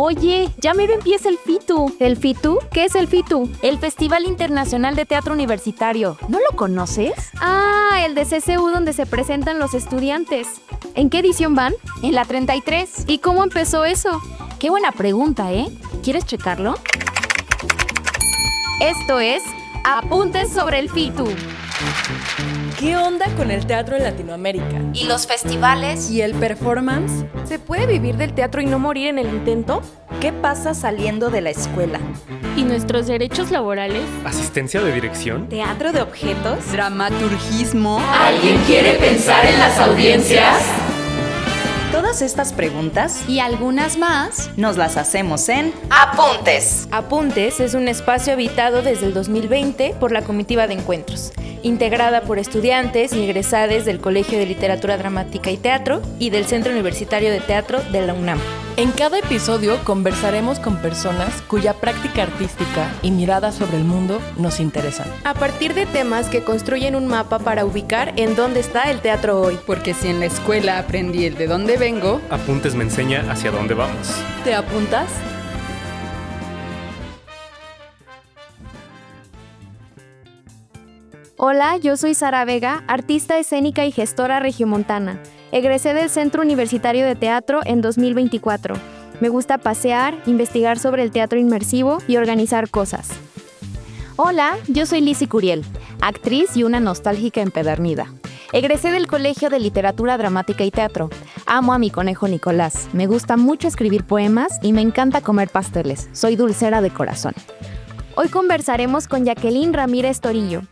Oye, ya mero empieza el FITU. ¿El FITU? ¿Qué es el FITU? El Festival Internacional de Teatro Universitario. ¿No lo conoces? Ah, el de CCU donde se presentan los estudiantes. ¿En qué edición van? En la 33. ¿Y cómo empezó eso? Qué buena pregunta, ¿eh? ¿Quieres checarlo? Esto es Apuntes sobre el FITU. ¿Qué onda con el teatro en Latinoamérica? ¿Y los festivales? ¿Y el performance? ¿Se puede vivir del teatro y no morir en el intento? ¿Qué pasa saliendo de la escuela? ¿Y nuestros derechos laborales? ¿Asistencia de dirección? ¿Teatro de objetos? ¿Dramaturgismo? ¿Alguien quiere pensar en las audiencias? Todas estas preguntas y algunas más nos las hacemos en Apuntes. Apuntes es un espacio habitado desde el 2020 por la Comitiva de Encuentros, integrada por estudiantes y egresados del Colegio de Literatura Dramática y Teatro y del Centro Universitario de Teatro de la UNAM. En cada episodio conversaremos con personas cuya práctica artística y mirada sobre el mundo nos interesan. A partir de temas que construyen un mapa para ubicar en dónde está el teatro hoy. Porque si en la escuela aprendí el de dónde vengo, Apuntes me enseña hacia dónde vamos. ¿Te apuntas? Hola, yo soy Sara Vega, artista escénica y gestora regiomontana. Egresé del Centro Universitario de Teatro en 2024. Me gusta pasear, investigar sobre el teatro inmersivo y organizar cosas. Hola, yo soy Lizzy Curiel, actriz y una nostálgica empedernida. Egresé del Colegio de Literatura Dramática y Teatro. Amo a mi conejo Nicolás. Me gusta mucho escribir poemas y me encanta comer pasteles. Soy dulcera de corazón. Hoy conversaremos con Jacqueline Ramírez Torillo.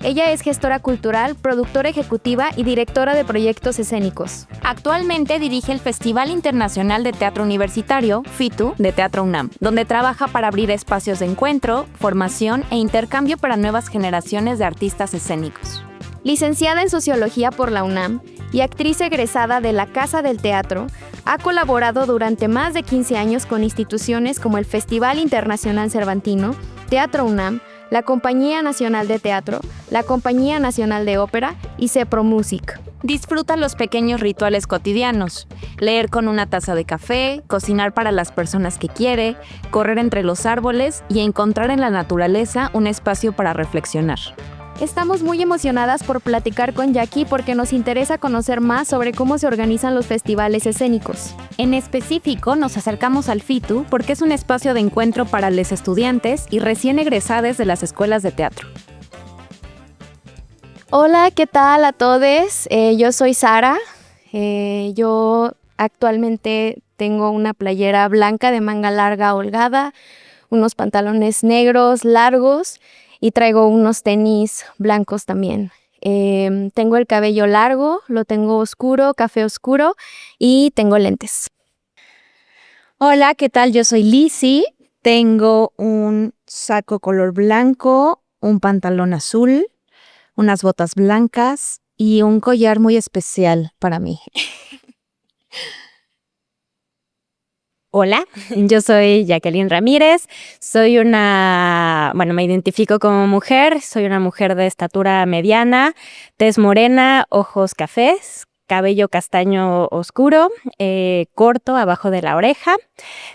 Ella es gestora cultural, productora ejecutiva y directora de proyectos escénicos. Actualmente dirige el Festival Internacional de Teatro Universitario, FITU, de Teatro UNAM, donde trabaja para abrir espacios de encuentro, formación e intercambio para nuevas generaciones de artistas escénicos. Licenciada en Sociología por la UNAM y actriz egresada de la Casa del Teatro, ha colaborado durante más de 15 años con instituciones como el Festival Internacional Cervantino, Teatro UNAM, la Compañía Nacional de Teatro, la Compañía Nacional de Ópera y Cepro Music. Disfruta los pequeños rituales cotidianos, leer con una taza de café, cocinar para las personas que quiere, correr entre los árboles y encontrar en la naturaleza un espacio para reflexionar. Estamos muy emocionadas por platicar con Jackie porque nos interesa conocer más sobre cómo se organizan los festivales escénicos. En específico, nos acercamos al FITU porque es un espacio de encuentro para los estudiantes y recién egresados de las escuelas de teatro. Hola, ¿qué tal a todos? Yo soy Sara. Yo actualmente tengo una playera blanca de manga larga holgada, unos pantalones negros largos y traigo unos tenis blancos también. Tengo el cabello largo, lo tengo oscuro, café oscuro y tengo lentes. Hola, ¿qué tal? Yo soy Lizzy. Tengo un saco color blanco, un pantalón azul, unas botas blancas y un collar muy especial para mí. Hola, yo soy Jacqueline Ramírez, me identifico como mujer, soy una mujer de estatura mediana, tez morena, ojos cafés, cabello castaño oscuro, corto abajo de la oreja.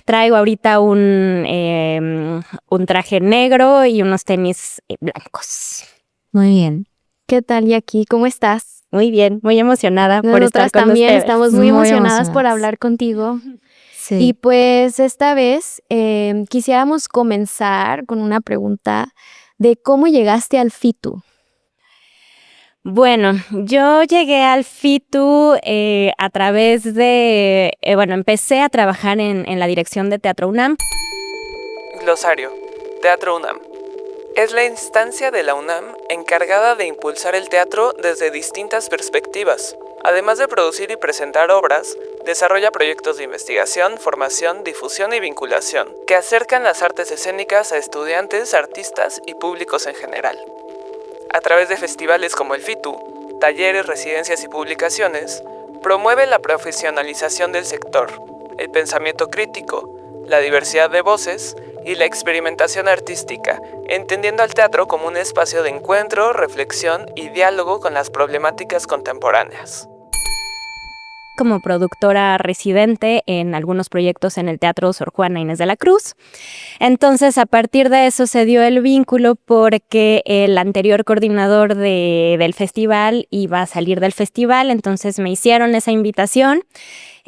Traigo ahorita un traje negro y unos tenis blancos. Muy bien. ¿Qué tal, Jackie? ¿Cómo estás? Muy bien, muy emocionada por estar con también ustedes. Estamos muy emocionadas por hablar contigo. Sí. Y pues esta vez quisiéramos comenzar con una pregunta de cómo llegaste al FITU. Bueno, yo llegué al FITU a través de, empecé a trabajar en la dirección de Teatro UNAM. Glosario. Teatro UNAM. Es la instancia de la UNAM encargada de impulsar el teatro desde distintas perspectivas. Además de producir y presentar obras, desarrolla proyectos de investigación, formación, difusión y vinculación, que acercan las artes escénicas a estudiantes, artistas y públicos en general. A través de festivales como el FITU, talleres, residencias y publicaciones, promueve la profesionalización del sector, el pensamiento crítico, la diversidad de voces y la experimentación artística, entendiendo al teatro como un espacio de encuentro, reflexión y diálogo con las problemáticas contemporáneas. como productora residente en algunos proyectos en el Teatro Sor Juana Inés de la Cruz. Entonces, a partir de eso se dio el vínculo porque el anterior coordinador del festival iba a salir del festival, entonces me hicieron esa invitación.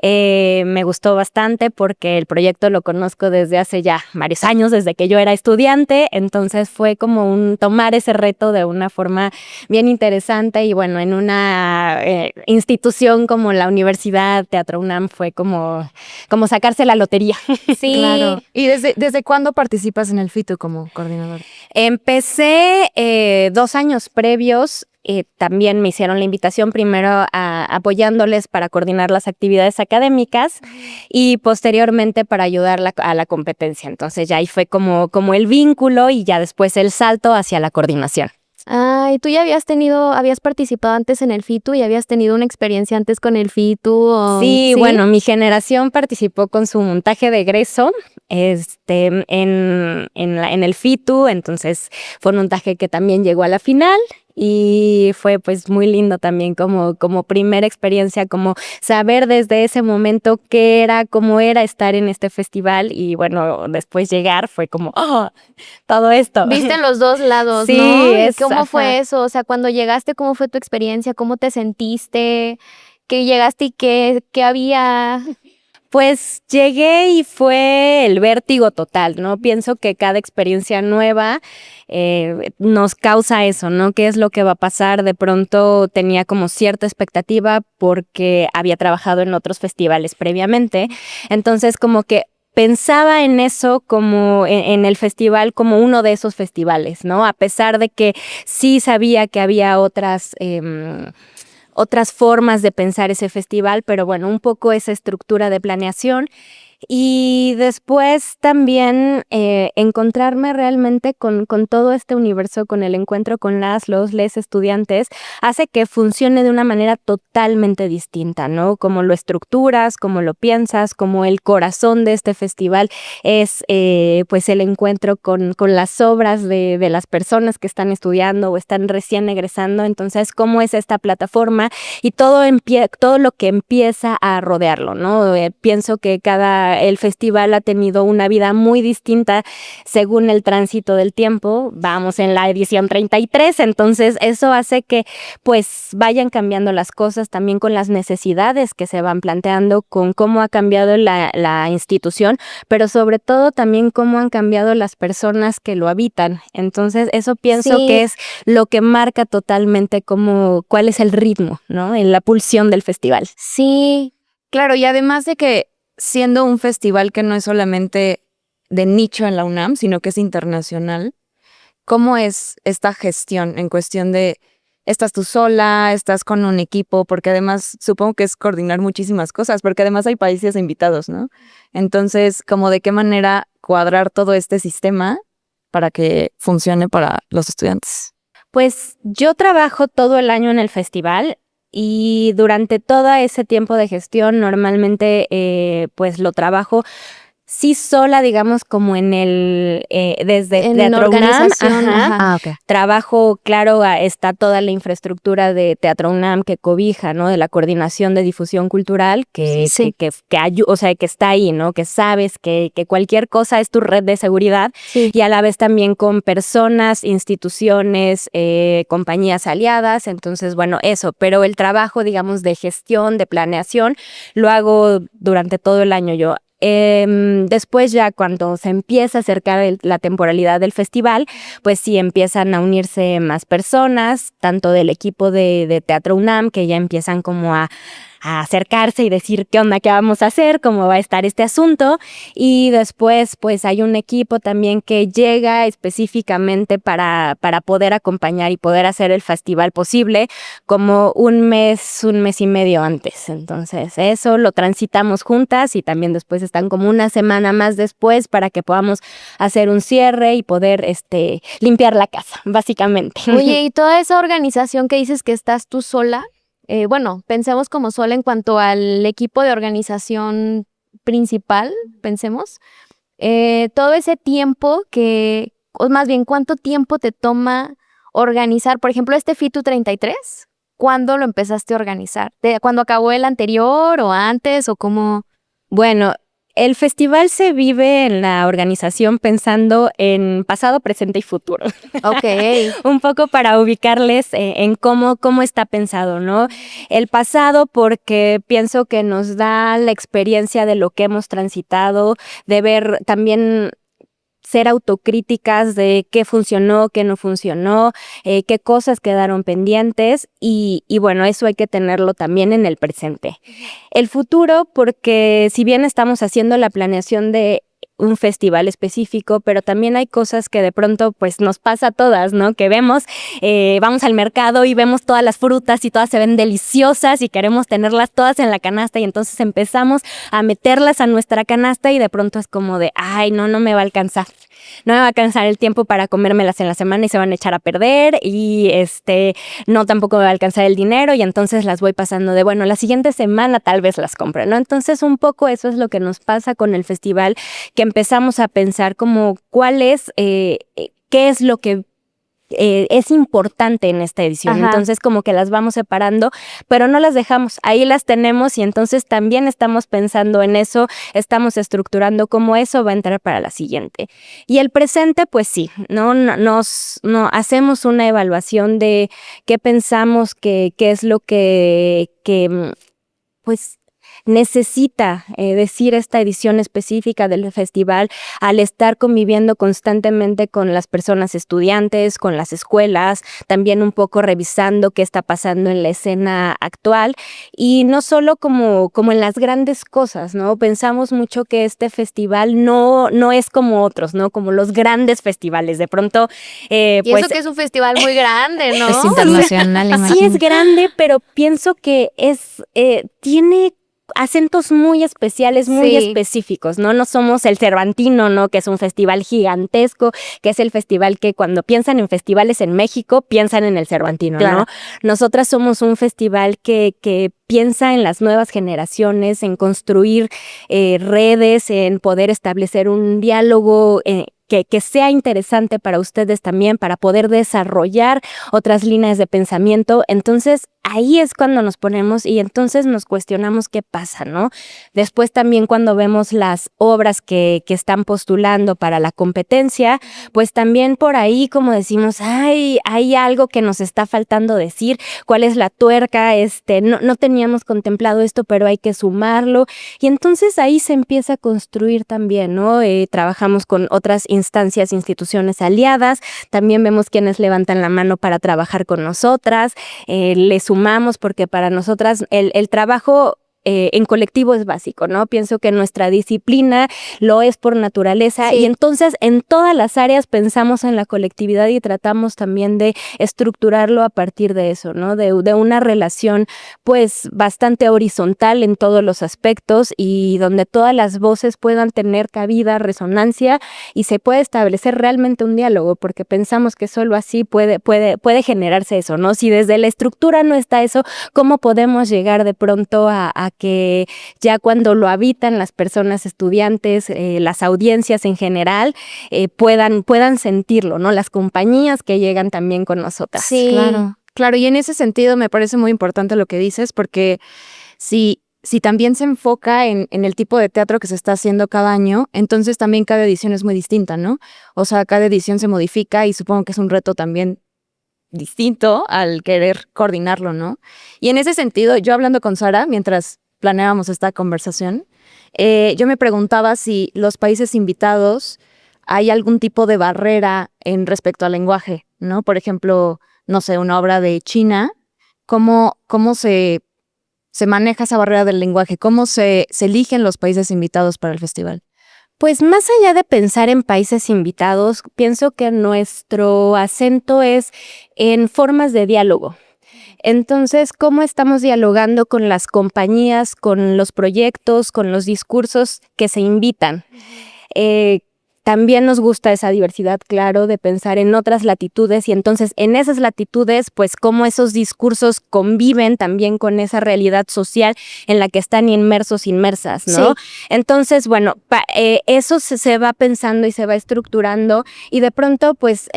Me gustó bastante porque el proyecto lo conozco desde hace ya varios años, desde que yo era estudiante, entonces fue como tomar ese reto de una forma bien interesante y bueno, en una institución como la Universidad Teatro UNAM fue como sacarse la lotería. Sí, Claro. ¿Y desde cuándo participas en el FITU como coordinador? Empecé 2 años previos. También me hicieron la invitación primero apoyándoles para coordinar las actividades académicas y posteriormente para ayudar a la competencia. Entonces ya ahí fue como el vínculo y ya después el salto hacia la coordinación. ¿Y tú ya habías participado antes en el FITU y habías tenido una experiencia antes con el FITU? Sí, bueno, mi generación participó con su montaje de egreso en el FITU, entonces fue un montaje que también llegó a la final. Y fue pues muy lindo también como primera experiencia, como saber desde ese momento cómo era estar en este festival y bueno, después llegar fue como, todo esto. Viste los dos lados, sí, ¿no? ¿Cómo ajá. fue eso? O sea, cuando llegaste, ¿cómo fue tu experiencia? ¿Cómo te sentiste? ¿Qué llegaste y qué había? Pues llegué y fue el vértigo total, ¿no? Pienso que cada experiencia nueva nos causa eso, ¿no? ¿Qué es lo que va a pasar? De pronto tenía como cierta expectativa porque había trabajado en otros festivales previamente, entonces como que pensaba en eso como en el festival como uno de esos festivales, ¿no? A pesar de que sí sabía que había otras formas de pensar ese festival, pero bueno, un poco esa estructura de planeación. Y después también encontrarme realmente con todo este universo, con el encuentro con les estudiantes, hace que funcione de una manera totalmente distinta, ¿no? Como lo estructuras, como lo piensas, como el corazón de este festival es pues el encuentro con las obras de las personas que están estudiando o están recién egresando. Entonces, ¿cómo es esta plataforma? Y todo lo que empieza a rodearlo, ¿no? Pienso que el festival ha tenido una vida muy distinta según el tránsito del tiempo. Vamos en la edición 33, entonces eso hace que pues vayan cambiando las cosas también con las necesidades que se van planteando, con cómo ha cambiado la institución, pero sobre todo también cómo han cambiado las personas que lo habitan. Entonces eso pienso que es lo que marca totalmente cuál es el ritmo, ¿no? En la pulsión del festival. Sí. Claro, y además de que siendo un festival que no es solamente de nicho en la UNAM, sino que es internacional, ¿cómo es esta gestión en cuestión de estás tú sola, estás con un equipo? Porque además supongo que es coordinar muchísimas cosas, porque además hay países invitados, ¿no? Entonces, ¿cómo de qué manera cuadrar todo este sistema para que funcione para los estudiantes? Pues yo trabajo todo el año en el festival. Y durante todo ese tiempo de gestión normalmente pues lo trabajo sí sola, digamos, como desde Teatro UNAM. Ajá. Trabajo, claro, está toda la infraestructura de Teatro UNAM que cobija, ¿no? De la coordinación de difusión cultural que o sea, que está ahí, ¿no? Que sabes que cualquier cosa es tu red de seguridad. Sí. Y a la vez también con personas, instituciones, compañías aliadas. Entonces, bueno, eso. Pero el trabajo, digamos, de gestión, de planeación, lo hago durante todo el año yo. Después ya cuando se empieza a acercar la temporalidad del festival, pues sí empiezan a unirse más personas, tanto del equipo de Teatro UNAM, que ya empiezan como a acercarse y decir qué onda, qué vamos a hacer, cómo va a estar este asunto. Y después pues hay un equipo también que llega específicamente para poder acompañar y poder hacer el festival posible como un mes y medio antes. Entonces eso lo transitamos juntas y también después están como una semana más después para que podamos hacer un cierre y poder limpiar la casa, básicamente. Oye, ¿y toda esa organización que dices que estás tú sola? Bueno, pensemos como sola en cuanto al equipo de organización principal, pensemos. Todo ese tiempo o más bien, ¿cuánto tiempo te toma organizar, por ejemplo, este FITU 33? ¿cuándo lo empezaste a organizar? ¿Cuándo acabó el anterior o antes o cómo? Bueno, el festival se vive en la organización pensando en pasado, presente y futuro. Ok. Un poco para ubicarles en cómo está pensado, ¿no? El pasado porque pienso que nos da la experiencia de lo que hemos transitado, de ver también ser autocríticas de qué funcionó, qué no funcionó, qué cosas quedaron pendientes y bueno, eso hay que tenerlo también en el presente. El futuro, porque si bien estamos haciendo la planeación de un festival específico, pero también hay cosas que de pronto pues nos pasa a todas, ¿no? Que vemos, vamos al mercado y vemos todas las frutas y todas se ven deliciosas y queremos tenerlas todas en la canasta y entonces empezamos a meterlas a nuestra canasta y de pronto es como de, ay, no me va a alcanzar. No me va a alcanzar el tiempo para comérmelas en la semana y se van a echar a perder y no tampoco me va a alcanzar el dinero y entonces las voy pasando de, bueno, la siguiente semana tal vez las compre, ¿no? Entonces un poco eso es lo que nos pasa con el festival, que empezamos a pensar como qué es lo que es importante en esta edición. Ajá. Entonces como que las vamos separando, pero no las dejamos, ahí las tenemos y entonces también estamos pensando en eso, estamos estructurando cómo eso va a entrar para la siguiente. Y el presente, pues sí, no hacemos una evaluación de qué pensamos qué es lo que pues necesita decir esta edición específica del festival al estar conviviendo constantemente con las personas estudiantes, con las escuelas, también un poco revisando qué está pasando en la escena actual y no solo como en las grandes cosas, ¿no? Pensamos mucho que este festival no es como otros, ¿no? Como los grandes festivales, de pronto y pues, eso que es un festival muy grande, ¿no? Es internacional, imagino. Sí es grande, pero pienso que tiene acentos muy especiales, muy específicos, ¿no? No somos el Cervantino, ¿no? Que es un festival gigantesco, que es el festival que cuando piensan en festivales en México, piensan en el Cervantino, claro, ¿no? Nosotras somos un festival que piensa en las nuevas generaciones, en construir redes, en poder establecer un diálogo que sea interesante para ustedes también, para poder desarrollar otras líneas de pensamiento. Entonces, ahí es cuando nos ponemos y entonces nos cuestionamos qué pasa, ¿no? Después también cuando vemos las obras que están postulando para la competencia, pues también por ahí como decimos, hay algo que nos está faltando decir, cuál es la tuerca, no teníamos contemplado esto, pero hay que sumarlo. Y entonces ahí se empieza a construir también, ¿no? Trabajamos con otras instancias, instituciones aliadas, también vemos quienes levantan la mano para trabajar con nosotras, le sumamos porque para nosotras el trabajo en colectivo es básico, ¿no? Pienso que nuestra disciplina lo es por naturaleza y entonces en todas las áreas pensamos en la colectividad y tratamos también de estructurarlo a partir de eso, ¿no? De una relación pues bastante horizontal en todos los aspectos y donde todas las voces puedan tener cabida, resonancia y se puede establecer realmente un diálogo porque pensamos que solo así puede generarse eso, ¿no? Si desde la estructura no está eso, ¿cómo podemos llegar de pronto a que ya cuando lo habitan las personas estudiantes, las audiencias en general, puedan sentirlo, ¿no? Las compañías que llegan también con nosotras. Sí, claro. Y en ese sentido me parece muy importante lo que dices, porque si también se enfoca en el tipo de teatro que se está haciendo cada año, entonces también cada edición es muy distinta, ¿no? O sea, cada edición se modifica y supongo que es un reto también distinto al querer coordinarlo, ¿no? Y en ese sentido, yo hablando con Sara, mientras planeábamos esta conversación, yo me preguntaba si los países invitados hay algún tipo de barrera en respecto al lenguaje, ¿no? Por ejemplo, no sé, una obra de China, ¿cómo se maneja esa barrera del lenguaje? ¿Cómo se eligen los países invitados para el festival? Pues más allá de pensar en países invitados, pienso que nuestro acento es en formas de diálogo. Entonces, ¿cómo estamos dialogando con las compañías, con los proyectos, con los discursos que se invitan? También nos gusta esa diversidad, claro, de pensar en otras latitudes y entonces en esas latitudes, pues cómo esos discursos conviven también con esa realidad social en la que están inmersos, inmersas, ¿no? Sí. Entonces, bueno, eso se va pensando y se va estructurando y de pronto, pues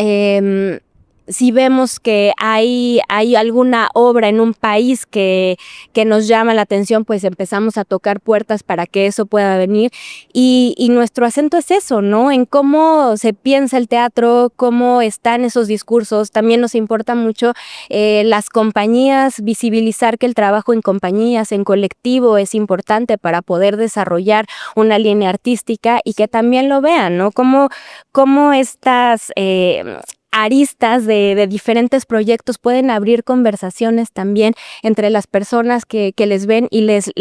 si vemos que hay alguna obra en un país que nos llama la atención, pues empezamos a tocar puertas para que eso pueda venir. Y nuestro acento es eso, ¿no? En cómo se piensa el teatro, cómo están esos discursos. También nos importa mucho las compañías, visibilizar que el trabajo en compañías, en colectivo, es importante para poder desarrollar una línea artística y que también lo vean, ¿no? Cómo estas aristas de diferentes proyectos pueden abrir conversaciones también entre las personas que les ven y les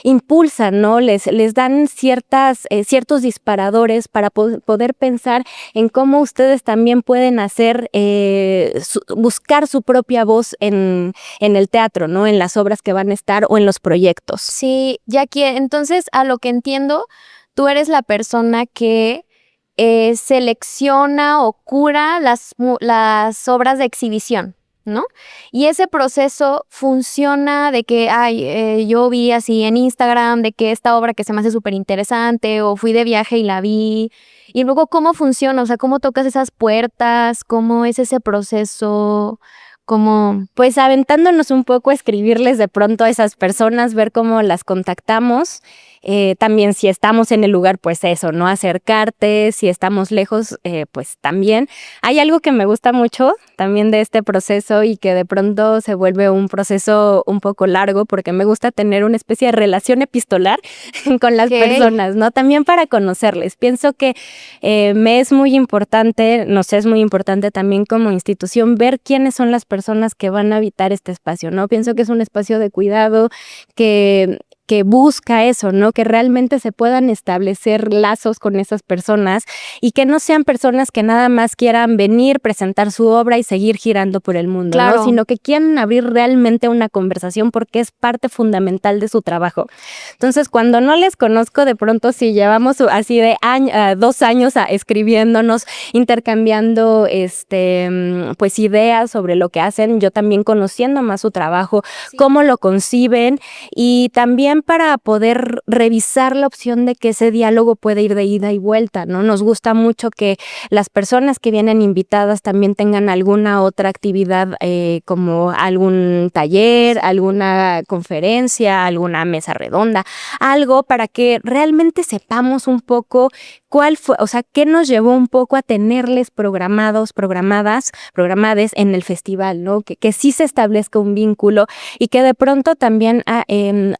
impulsan, ¿no? Les dan ciertos disparadores para poder pensar en cómo ustedes también pueden hacer, buscar su propia voz en el teatro, ¿no? En las obras que van a estar o en los proyectos. Sí, Jackie, entonces a lo que entiendo, tú eres la persona que selecciona o cura las obras de exhibición, ¿no? Y ese proceso funciona de que, yo vi así en Instagram de que esta obra que se me hace súper interesante, o fui de viaje y la vi. Y luego, ¿cómo funciona? O sea, ¿cómo tocas esas puertas? ¿Cómo es ese proceso? ¿Cómo? Pues aventándonos un poco a escribirles de pronto a esas personas, ver cómo las contactamos. También si estamos en el lugar, pues eso, ¿no? Acercarte, si estamos lejos, pues también. Hay algo que me gusta mucho también de este proceso y que de pronto se vuelve un proceso un poco largo, porque me gusta tener una especie de relación epistolar con las personas, ¿no? También para conocerles. Pienso que me es muy importante, nos es muy importante también como institución ver quiénes son las personas que van a habitar este espacio, ¿no? Pienso que es un espacio de cuidado que busca eso, ¿no? Que realmente se puedan establecer lazos con esas personas y que no sean personas que nada más quieran venir, presentar su obra y seguir girando por el mundo, claro, ¿no? Sino que quieran abrir realmente una conversación porque es parte fundamental de su trabajo. Entonces, cuando no les conozco, de pronto si llevamos así de 2 años escribiéndonos, intercambiando pues ideas sobre lo que hacen, yo también conociendo más su trabajo, sí, cómo lo conciben, y también para poder revisar la opción de que ese diálogo puede ir de ida y vuelta, ¿no? Nos gusta mucho que las personas que vienen invitadas también tengan alguna otra actividad, como algún taller, alguna conferencia, alguna mesa redonda, algo para que realmente sepamos un poco cuál fue, o sea, qué nos llevó un poco a tenerles programadas en el festival, ¿no? Que sí se establezca un vínculo y que de pronto también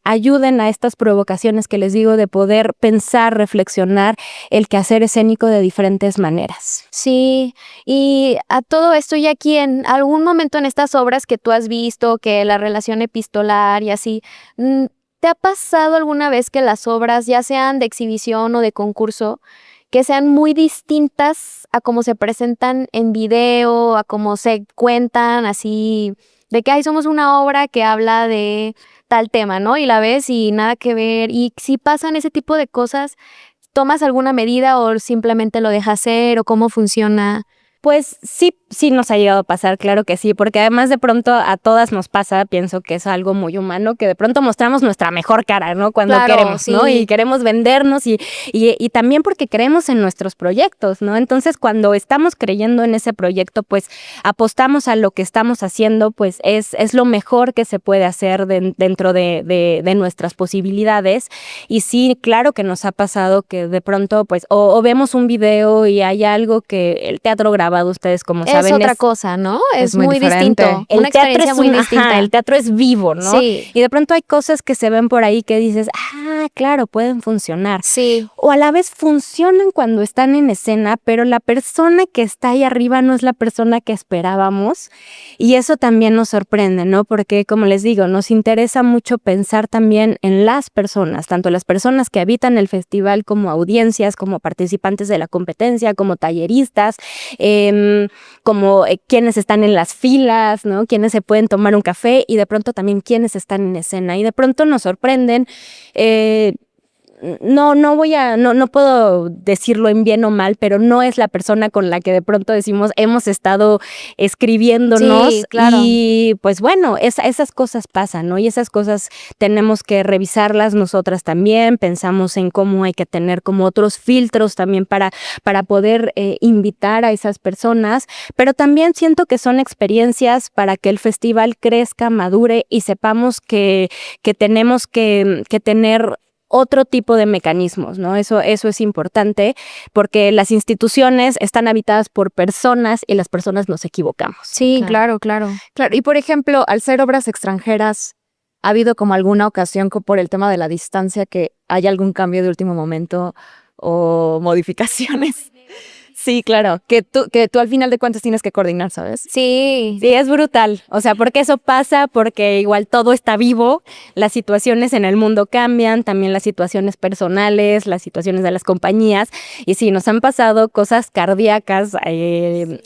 ayuden a estas provocaciones que les digo de poder pensar, reflexionar el quehacer escénico de diferentes maneras. Sí, y a todo esto, y aquí en algún momento en estas obras que tú has visto, que la relación epistolar y así, ¿te ha pasado alguna vez que las obras, ya sean de exhibición o de concurso, que sean muy distintas a cómo se presentan en video, a cómo se cuentan, así, de que somos una obra que habla de tal tema, ¿no? Y la ves y nada que ver. Y si pasan ese tipo de cosas, ¿tomas alguna medida o simplemente lo dejas ser, o cómo funciona? Pues sí nos ha llegado a pasar, claro que sí, porque además de pronto a todas nos pasa, pienso que es algo muy humano, que de pronto mostramos nuestra mejor cara, ¿no? Cuando queremos, sí, ¿no? Y queremos vendernos y también porque creemos en nuestros proyectos, ¿no? Entonces, cuando estamos creyendo en ese proyecto, pues apostamos a lo que estamos haciendo, pues es lo mejor que se puede hacer dentro de nuestras posibilidades. Y sí, claro que nos ha pasado que de pronto, pues, o vemos un video y hay algo que el teatro grabado, ustedes como saben, es otra cosa, ¿no? Es muy distinto. Una experiencia muy distinta. El teatro es vivo, ¿no? Sí. Y de pronto hay cosas que se ven por ahí que dices, claro, pueden funcionar. Sí. O a la vez funcionan cuando están en escena, pero la persona que está ahí arriba no es la persona que esperábamos. Y eso también nos sorprende, ¿no? Porque, como les digo, nos interesa mucho pensar también en las personas, tanto las personas que habitan el festival como audiencias, como participantes de la competencia, como talleristas, como quienes están en las filas, ¿no? Quienes se pueden tomar un café, y de pronto también quienes están en escena. Y de pronto nos sorprenden no puedo decirlo en bien o mal, pero no es la persona con la que de pronto decimos hemos estado escribiéndonos. Sí, claro. Y pues bueno, esas cosas pasan, ¿no? Y esas cosas tenemos que revisarlas nosotras también. Pensamos en cómo hay que tener como otros filtros también para poder invitar a esas personas, pero también siento que son experiencias para que el festival crezca, madure y sepamos que tenemos que tener otro tipo de mecanismos, ¿no? Eso es importante porque las instituciones están habitadas por personas y las personas nos equivocamos. Sí, claro. Claro, y por ejemplo, al ser obras extranjeras, ¿ha habido como alguna ocasión por el tema de la distancia que haya algún cambio de último momento o modificaciones? Sí, claro, que tú al final de cuentas tienes que coordinar, ¿sabes? Sí. Sí, es brutal. O sea, porque eso pasa, porque igual todo está vivo, las situaciones en el mundo cambian, también las situaciones personales, las situaciones de las compañías. Y sí, nos han pasado cosas cardíacas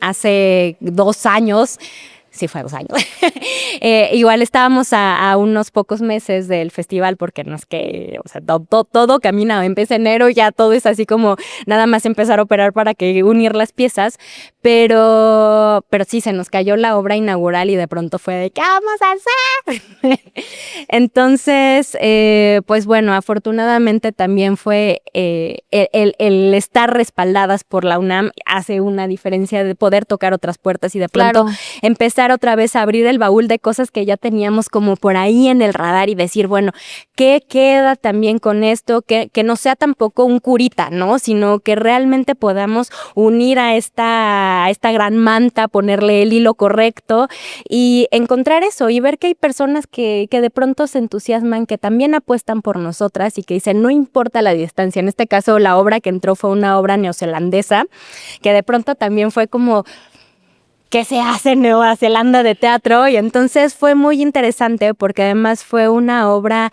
hace 2 años. Sí, fue 2 años. Igual estábamos a unos pocos meses del festival, porque no es que, o sea, todo camina. Empieza enero, ya todo es así como nada más empezar a operar para que unir las piezas. Pero sí, se nos cayó la obra inaugural y de pronto fue de ¿qué vamos a hacer? Entonces, pues bueno, afortunadamente también fue el estar respaldadas por la UNAM hace una diferencia de poder tocar otras puertas y de pronto empezar otra vez a abrir el baúl de cosas que ya teníamos como por ahí en el radar y decir, bueno, ¿qué queda también con esto? Que no sea tampoco un curita, ¿no? Sino que realmente podamos unir a esta gran manta, ponerle el hilo correcto y encontrar eso y ver que hay personas que de pronto se entusiasman, que también apuestan por nosotras y que dicen, no importa la distancia. En este caso, la obra que entró fue una obra neozelandesa, que de pronto también fue como ¿qué se hace en Nueva Zelanda de teatro? Y entonces fue muy interesante porque además fue una obra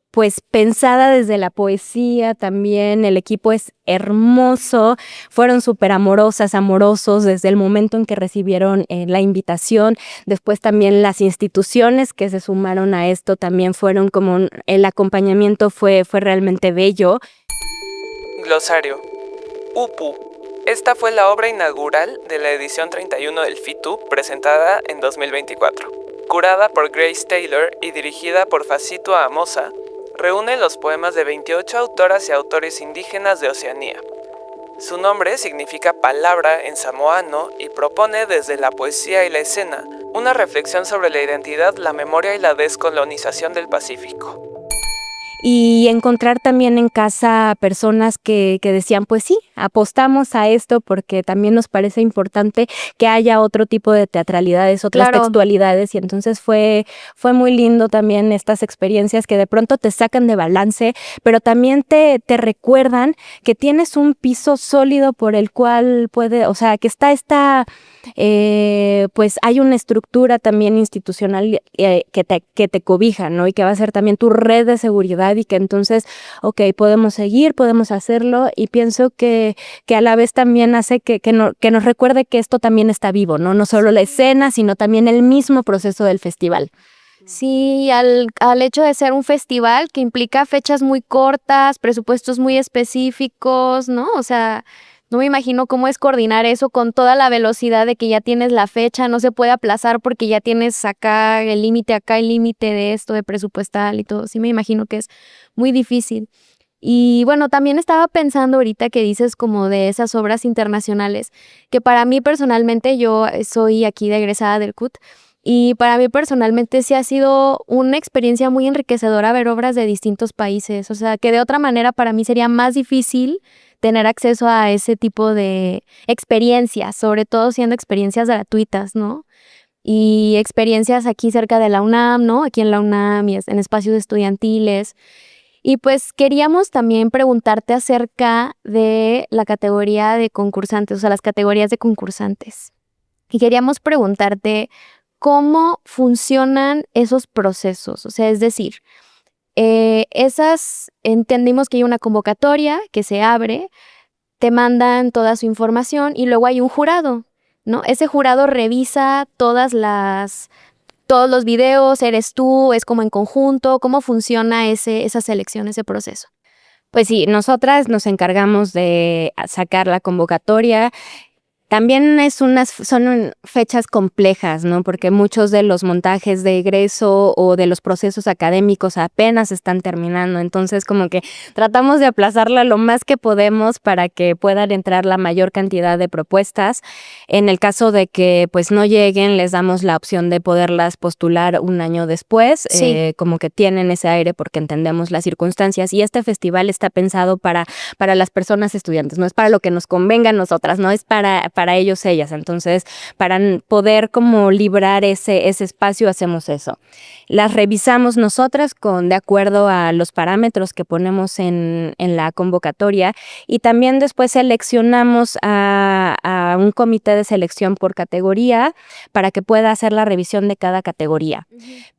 pues pensada desde la poesía también. El equipo es hermoso, fueron súper amorosos desde el momento en que recibieron la invitación. Después también las instituciones que se sumaron a esto también fueron como, el acompañamiento fue realmente bello. Glosario. UPU. Esta fue la obra inaugural de la edición 31 del FITU, presentada en 2024. Curada por Grace Taylor y dirigida por Facito Amosa, reúne los poemas de 28 autoras y autores indígenas de Oceanía. Su nombre significa palabra en samoano y propone desde la poesía y la escena una reflexión sobre la identidad, la memoria y la descolonización del Pacífico. Y encontrar también en casa personas que decían, pues sí, apostamos a esto porque también nos parece importante que haya otro tipo de teatralidades, otras textualidades. Y entonces fue muy lindo también estas experiencias que de pronto te sacan de balance, pero también te recuerdan que tienes un piso sólido por el cual o sea, que está pues hay una estructura también institucional que te cobija, ¿no? Y que va a ser también tu red de seguridad y que entonces, podemos seguir, podemos hacerlo y pienso que a la vez también hace que nos recuerde que esto también está vivo, ¿no? No solo la escena, sino también el mismo proceso del festival. Sí, al hecho de ser un festival que implica fechas muy cortas, presupuestos muy específicos, ¿no? O sea, no me imagino cómo es coordinar eso con toda la velocidad de que ya tienes la fecha, no se puede aplazar porque ya tienes acá el límite de esto, de presupuestal y todo. Sí me imagino que es muy difícil. Y bueno, también estaba pensando ahorita que dices como de esas obras internacionales, que para mí personalmente, yo soy aquí de egresada del CUT, y para mí personalmente sí ha sido una experiencia muy enriquecedora ver obras de distintos países. O sea, que de otra manera para mí sería más difícil tener acceso a ese tipo de experiencias, sobre todo siendo experiencias gratuitas, ¿no? Y experiencias aquí cerca de la UNAM, ¿no? Aquí en la UNAM y en espacios estudiantiles. Y pues queríamos también preguntarte acerca de la categoría de concursantes, o sea, las categorías de concursantes. Y queríamos preguntarte cómo funcionan esos procesos, o sea, es decir, entendimos que hay una convocatoria que se abre, te mandan toda su información y luego hay un jurado, ¿no? Ese jurado revisa todas las todos los videos, eres tú, es como en conjunto, ¿cómo funciona esa selección, ese proceso? Pues sí, nosotras nos encargamos de sacar la convocatoria. También son fechas complejas, ¿no? Porque muchos de los montajes de egreso o de los procesos académicos apenas están terminando. Entonces, como que tratamos de aplazarla lo más que podemos para que puedan entrar la mayor cantidad de propuestas. En el caso de que pues no lleguen, les damos la opción de poderlas postular un año después. Sí. Como que tienen ese aire porque entendemos las circunstancias. Y este festival está pensado para las personas estudiantes. No es para lo que nos convenga a nosotras, no es para ellos, ellas. Entonces, para poder como librar ese espacio, hacemos eso. Las revisamos nosotras de acuerdo a los parámetros que ponemos en la convocatoria y también después seleccionamos a un comité de selección por categoría para que pueda hacer la revisión de cada categoría.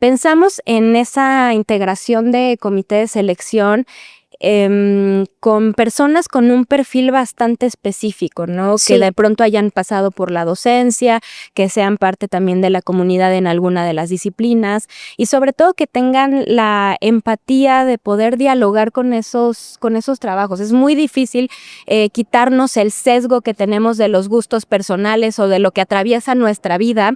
Pensamos en esa integración de comité de selección con personas con un perfil bastante específico, ¿no? Sí. Que de pronto hayan pasado por la docencia, que sean parte también de la comunidad en alguna de las disciplinas y sobre todo que tengan la empatía de poder dialogar con esos trabajos. Es muy difícil quitarnos el sesgo que tenemos de los gustos personales o de lo que atraviesa nuestra vida.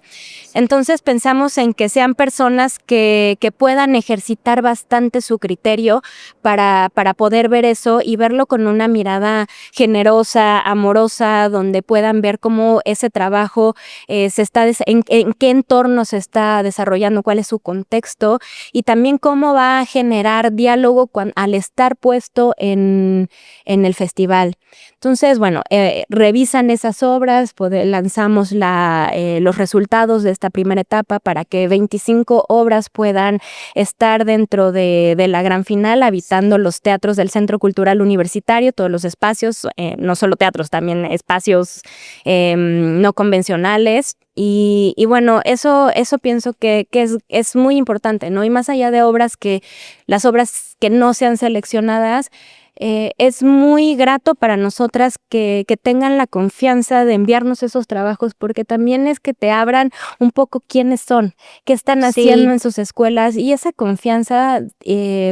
Entonces pensamos en que sean personas que puedan ejercitar bastante su criterio para poder ver eso y verlo con una mirada generosa, amorosa, donde puedan ver cómo ese trabajo en qué entorno se está desarrollando, cuál es su contexto y también cómo va a generar diálogo al estar puesto en el festival. Entonces, bueno, revisan esas obras, lanzamos los resultados de esta primera etapa para que 25 obras puedan estar dentro de la gran final, habitando los teatros del Centro Cultural Universitario, todos los espacios, no solo teatros, también espacios no convencionales. Y bueno, eso pienso que es muy importante, ¿no? Y más allá de las obras que no sean seleccionadas, es muy grato para nosotras que tengan la confianza de enviarnos esos trabajos porque también es que te abran un poco quiénes son, qué están haciendo en sus escuelas y esa confianza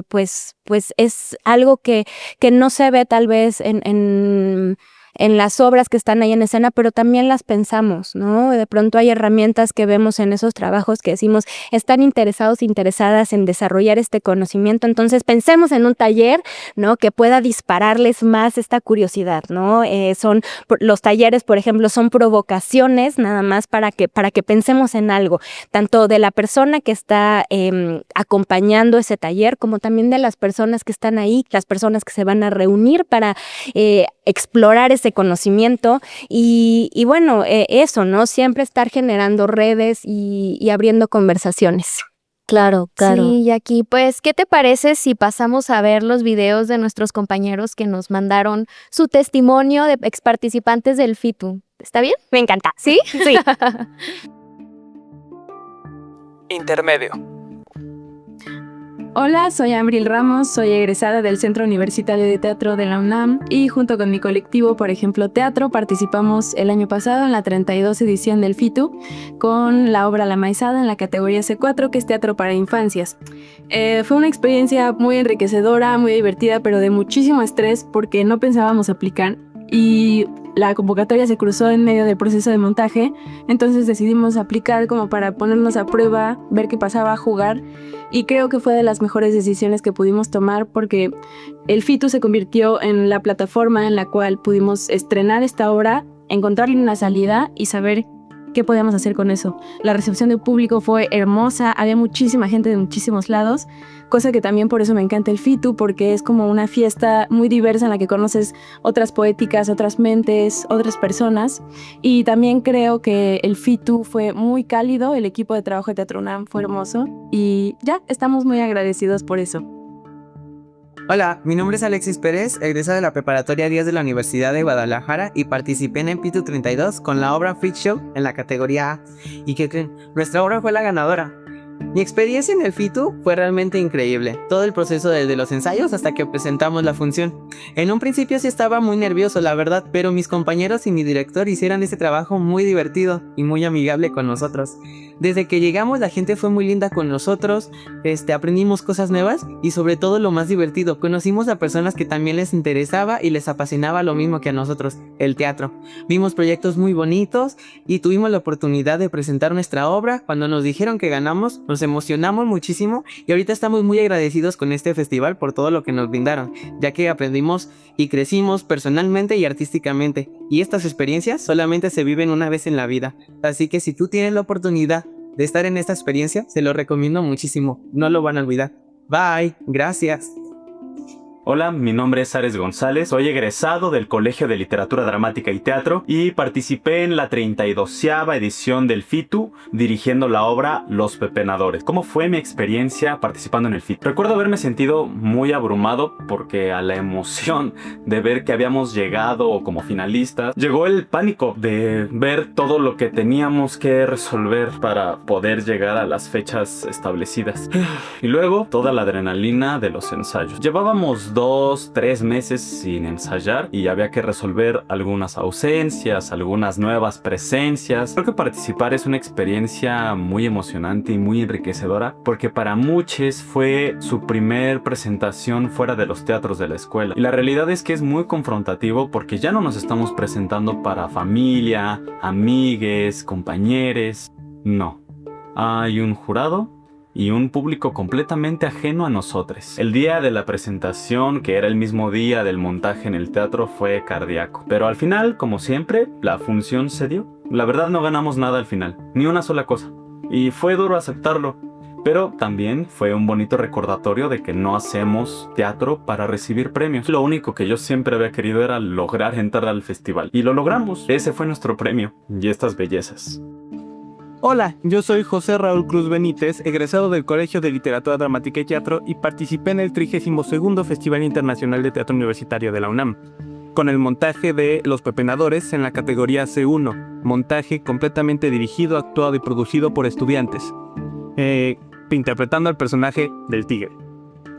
pues es algo que no se ve tal vez en las obras que están ahí en escena, pero también las pensamos, ¿no? De pronto hay herramientas que vemos en esos trabajos que decimos, están interesadas en desarrollar este conocimiento, entonces pensemos en un taller, ¿no? Que pueda dispararles más esta curiosidad, ¿no? Los talleres, por ejemplo, son provocaciones nada más para que pensemos en algo, tanto de la persona que está acompañando ese taller, como también de las personas que están ahí, las personas que se van a reunir para explorar ese conocimiento y bueno, eso, ¿no? Siempre estar generando redes y abriendo conversaciones. Claro. Sí, Jackie, pues, ¿qué te parece si pasamos a ver los videos de nuestros compañeros que nos mandaron su testimonio de exparticipantes del FITU? ¿Está bien? Me encanta. ¿Sí? Sí. Intermedio. Hola, soy Ambril Ramos, soy egresada del Centro Universitario de Teatro de la UNAM y junto con mi colectivo, por ejemplo, Teatro, participamos el año pasado en la 32 edición del FITU con la obra La Maizada en la categoría C4, que es teatro para infancias. Fue una experiencia muy enriquecedora, muy divertida, pero de muchísimo estrés porque no pensábamos aplicar y la convocatoria se cruzó en medio del proceso de montaje, entonces decidimos aplicar como para ponernos a prueba, ver qué pasaba, jugar, y creo que fue de las mejores decisiones que pudimos tomar porque el FITU se convirtió en la plataforma en la cual pudimos estrenar esta obra, encontrarle una salida y saber qué podíamos hacer con eso. La recepción del público fue hermosa, había muchísima gente de muchísimos lados, cosa que también por eso me encanta el FITU, porque es como una fiesta muy diversa en la que conoces otras poéticas, otras mentes, otras personas, y también creo que el FITU fue muy cálido, el equipo de trabajo de Teatro UNAM fue hermoso, y ya, estamos muy agradecidos por eso. Hola, mi nombre es Alexis Pérez, egresado de la Preparatoria 10 de la Universidad de Guadalajara y participé en FITU 32 con la obra Freak Show en la categoría A. ¿Y qué creen? Nuestra obra fue la ganadora. Mi experiencia en el FITU fue realmente increíble, todo el proceso desde los ensayos hasta que presentamos la función. En un principio sí estaba muy nervioso, la verdad, pero mis compañeros y mi director hicieron ese trabajo muy divertido y muy amigable con nosotros. Desde que llegamos la gente fue muy linda con nosotros, aprendimos cosas nuevas y sobre todo lo más divertido, conocimos a personas que también les interesaba y les apasionaba lo mismo que a nosotros, el teatro. Vimos proyectos muy bonitos y tuvimos la oportunidad de presentar nuestra obra. Cuando nos dijeron que ganamos, nos emocionamos muchísimo y ahorita estamos muy agradecidos con este festival por todo lo que nos brindaron, ya que aprendimos y crecimos personalmente y artísticamente. Y estas experiencias solamente se viven una vez en la vida, así que si tú tienes la oportunidad de estar en esta experiencia, se lo recomiendo muchísimo, no lo van a olvidar. Bye, gracias. Hola, mi nombre es Ares González, soy egresado del Colegio de Literatura Dramática y Teatro y participé en la 32ª edición del FITU dirigiendo la obra Los Pepenadores. ¿Cómo fue mi experiencia participando en el FITU? Recuerdo haberme sentido muy abrumado porque a la emoción de ver que habíamos llegado como finalistas, llegó el pánico de ver todo lo que teníamos que resolver para poder llegar a las fechas establecidas. Y luego toda la adrenalina de los ensayos. Llevábamos 2-3 meses sin ensayar y había que resolver algunas ausencias, algunas nuevas presencias. Creo que participar es una experiencia muy emocionante y muy enriquecedora porque para muchos fue su primer presentación fuera de los teatros de la escuela. Y la realidad es que es muy confrontativo porque ya no nos estamos presentando para familia, amigues, compañeros. No. Hay un jurado y un público completamente ajeno a nosotros. El día de la presentación, que era el mismo día del montaje en el teatro, fue cardíaco. Pero al final, como siempre, la función se dio. La verdad no ganamos nada al final, ni una sola cosa. Y fue duro aceptarlo. Pero también fue un bonito recordatorio de que no hacemos teatro para recibir premios. Lo único que yo siempre había querido era lograr entrar al festival. Y lo logramos. Ese fue nuestro premio. Y estas bellezas. Hola, yo soy José Raúl Cruz Benítez, egresado del Colegio de Literatura Dramática y Teatro y participé en el 32º Festival Internacional de Teatro Universitario de la UNAM, con el montaje de Los Pepenadores en la categoría C1, montaje completamente dirigido, actuado y producido por estudiantes, interpretando al personaje del tigre.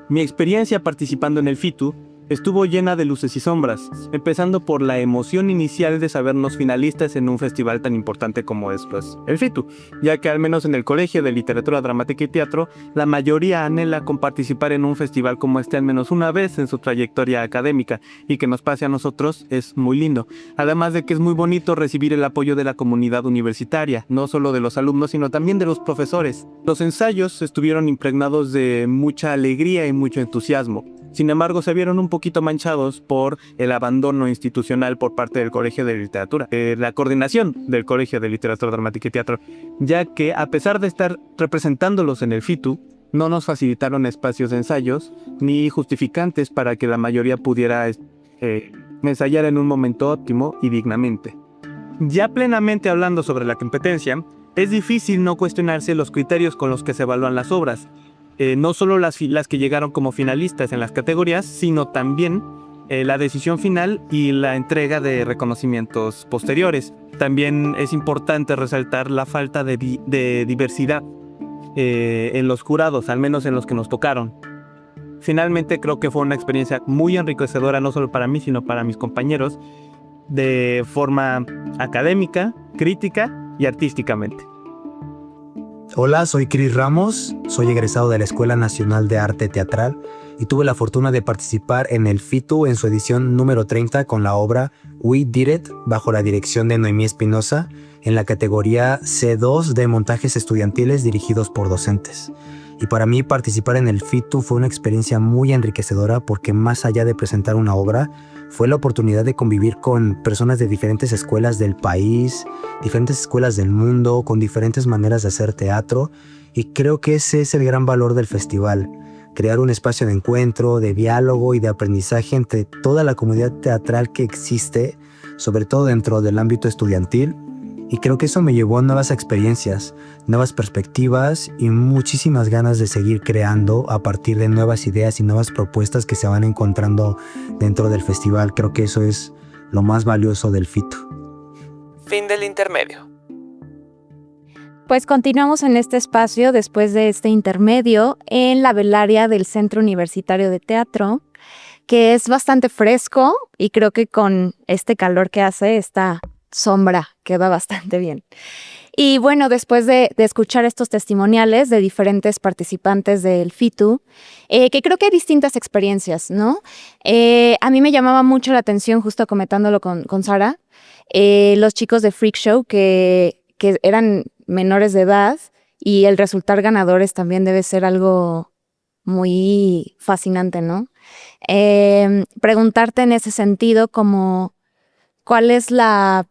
Mi experiencia participando en el FITU estuvo llena de luces y sombras, empezando por la emoción inicial de sabernos finalistas en un festival tan importante como es el FITU, ya que al menos en el Colegio de Literatura Dramática y Teatro, la mayoría anhela con participar en un festival como este al menos una vez en su trayectoria académica, y que nos pase a nosotros es muy lindo, además de que es muy bonito recibir el apoyo de la comunidad universitaria, no solo de los alumnos sino también de los profesores. Los ensayos estuvieron impregnados de mucha alegría y mucho entusiasmo. Sin embargo, se vieron un poquito manchados por el abandono institucional por parte del Colegio de Literatura, la coordinación del Colegio de Literatura Dramática y Teatro, ya que a pesar de estar representándolos en el FITU, no nos facilitaron espacios de ensayos ni justificantes para que la mayoría pudiera ensayar en un momento óptimo y dignamente. Ya plenamente hablando sobre la competencia, es difícil no cuestionarse los criterios con los que se evalúan las obras. No solo las que llegaron como finalistas en las categorías, sino también la decisión final y la entrega de reconocimientos posteriores. También es importante resaltar la falta de diversidad en los jurados, al menos en los que nos tocaron. Finalmente creo que fue una experiencia muy enriquecedora, no solo para mí, sino para mis compañeros, de forma académica, crítica y artísticamente. Hola, soy Cris Ramos, soy egresado de la Escuela Nacional de Arte Teatral y tuve la fortuna de participar en el FITU en su edición número 30 con la obra We Did It, bajo la dirección de Noemí Espinosa, en la categoría C2 de montajes estudiantiles dirigidos por docentes. Y para mí participar en el FITU fue una experiencia muy enriquecedora porque más allá de presentar una obra, fue la oportunidad de convivir con personas de diferentes escuelas del país, diferentes escuelas del mundo, con diferentes maneras de hacer teatro, y creo que ese es el gran valor del festival, crear un espacio de encuentro, de diálogo y de aprendizaje entre toda la comunidad teatral que existe, sobre todo dentro del ámbito estudiantil, y creo que eso me llevó a nuevas experiencias, nuevas perspectivas y muchísimas ganas de seguir creando a partir de nuevas ideas y nuevas propuestas que se van encontrando dentro del festival. Creo que eso es lo más valioso del FITU. Fin del intermedio. Pues continuamos en este espacio después de este intermedio en la velaria del Centro Universitario de Teatro, que es bastante fresco y creo que con este calor que hace, esta sombra queda bastante bien. Y bueno, después de escuchar estos testimoniales de diferentes participantes del FITU, que creo que hay distintas experiencias, ¿no? A mí me llamaba mucho la atención, justo comentándolo con Sara, los chicos de Freak Show que eran menores de edad y el resultar ganadores también debe ser algo muy fascinante, ¿no? Preguntarte en ese sentido como cuál es la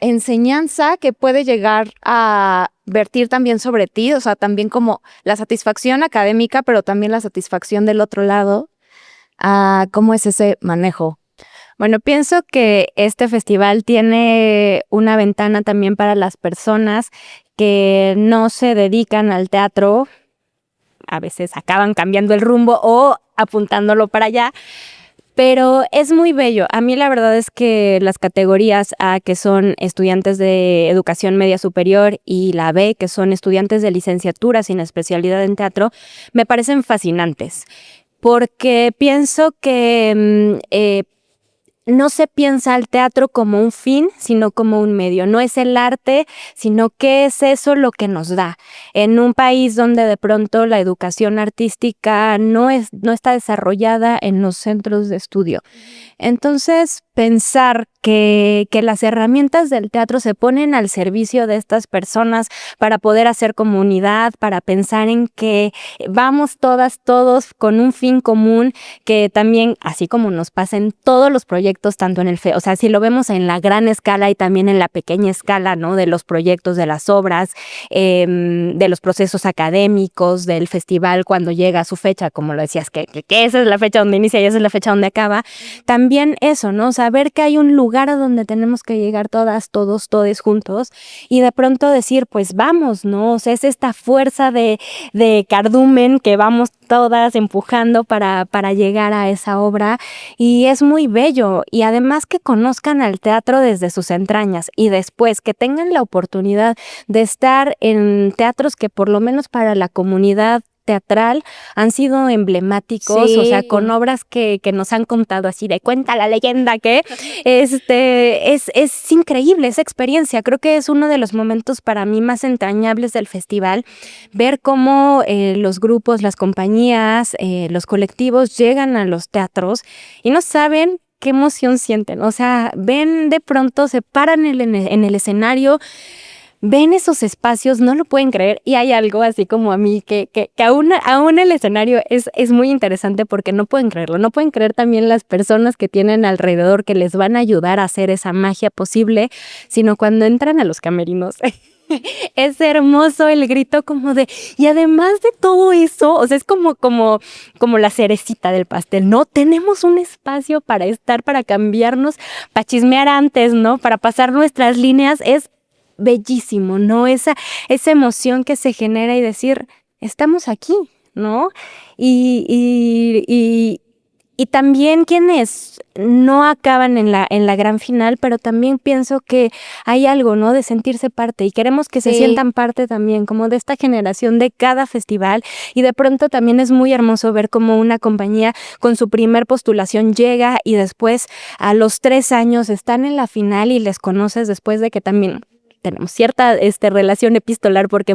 enseñanza que puede llegar a vertir también sobre ti, o sea, también como la satisfacción académica, pero también la satisfacción del otro lado. ¿Cómo es ese manejo? Bueno, pienso que este festival tiene una ventana también para las personas que no se dedican al teatro, a veces acaban cambiando el rumbo o apuntándolo para allá, pero es muy bello. A mí la verdad es que las categorías A, que son estudiantes de educación media superior, y la B, que son estudiantes de licenciatura sin especialidad en teatro, me parecen fascinantes, porque pienso que no se piensa al teatro como un fin, sino como un medio. No es el arte, sino qué es eso lo que nos da. En un país donde de pronto la educación artística no está desarrollada en los centros de estudio. Entonces, pensar que las herramientas del teatro se ponen al servicio de estas personas para poder hacer comunidad, para pensar en que vamos todos con un fin común, que también, así como nos pasa en todos los proyectos, tanto en o sea, si lo vemos en la gran escala y también en la pequeña escala, ¿no? De los proyectos, de las obras, de los procesos académicos, del festival cuando llega a su fecha, como lo decías, que esa es la fecha donde inicia y esa es la fecha donde acaba. También eso, ¿no? Saber que hay un lugar a donde tenemos que llegar todas, todos juntos y de pronto decir, pues vamos, ¿no? O sea, es esta fuerza de cardumen que vamos todas empujando para llegar a esa obra, y es muy bello. Y además que conozcan al teatro desde sus entrañas y después que tengan la oportunidad de estar en teatros que por lo menos para la comunidad teatral han sido emblemáticos, sí. O sea, con obras que nos han contado así de cuenta la leyenda que es increíble esa experiencia. Creo que es uno de los momentos para mí más entrañables del festival, ver cómo los grupos, las compañías, los colectivos llegan a los teatros y no saben qué emoción sienten. O sea, ven de pronto, se paran en el escenario, ven esos espacios, no lo pueden creer, y hay algo así como a mí que aún el escenario es muy interesante porque no pueden creerlo, no pueden creer también las personas que tienen alrededor que les van a ayudar a hacer esa magia posible, sino cuando entran a los camerinos. Es hermoso el grito como de, y además de todo eso, o sea, es como la cerecita del pastel, ¿no? Tenemos un espacio para estar, para cambiarnos, para chismear antes, ¿no? Para pasar nuestras líneas, es bellísimo, ¿no? Esa emoción que se genera y decir, estamos aquí, ¿no? Y también quienes no acaban en la gran final, pero también pienso que hay algo, ¿no? De sentirse parte, y queremos que se sientan parte también, como de esta generación de cada festival, y de pronto también es muy hermoso ver cómo una compañía con su primer postulación llega y después a los 3 años están en la final y les conoces después de que también tenemos cierta relación epistolar porque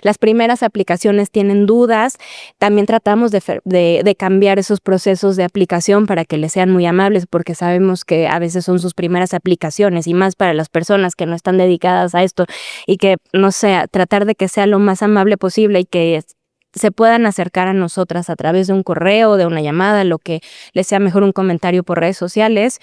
las primeras aplicaciones tienen dudas. También tratamos de cambiar esos procesos de aplicación para que les sean muy amables, porque sabemos que a veces son sus primeras aplicaciones, y más para las personas que no están dedicadas a esto, y que, no sé, tratar de que sea lo más amable posible y que se puedan acercar a nosotras a través de un correo, de una llamada, lo que les sea mejor, un comentario por redes sociales.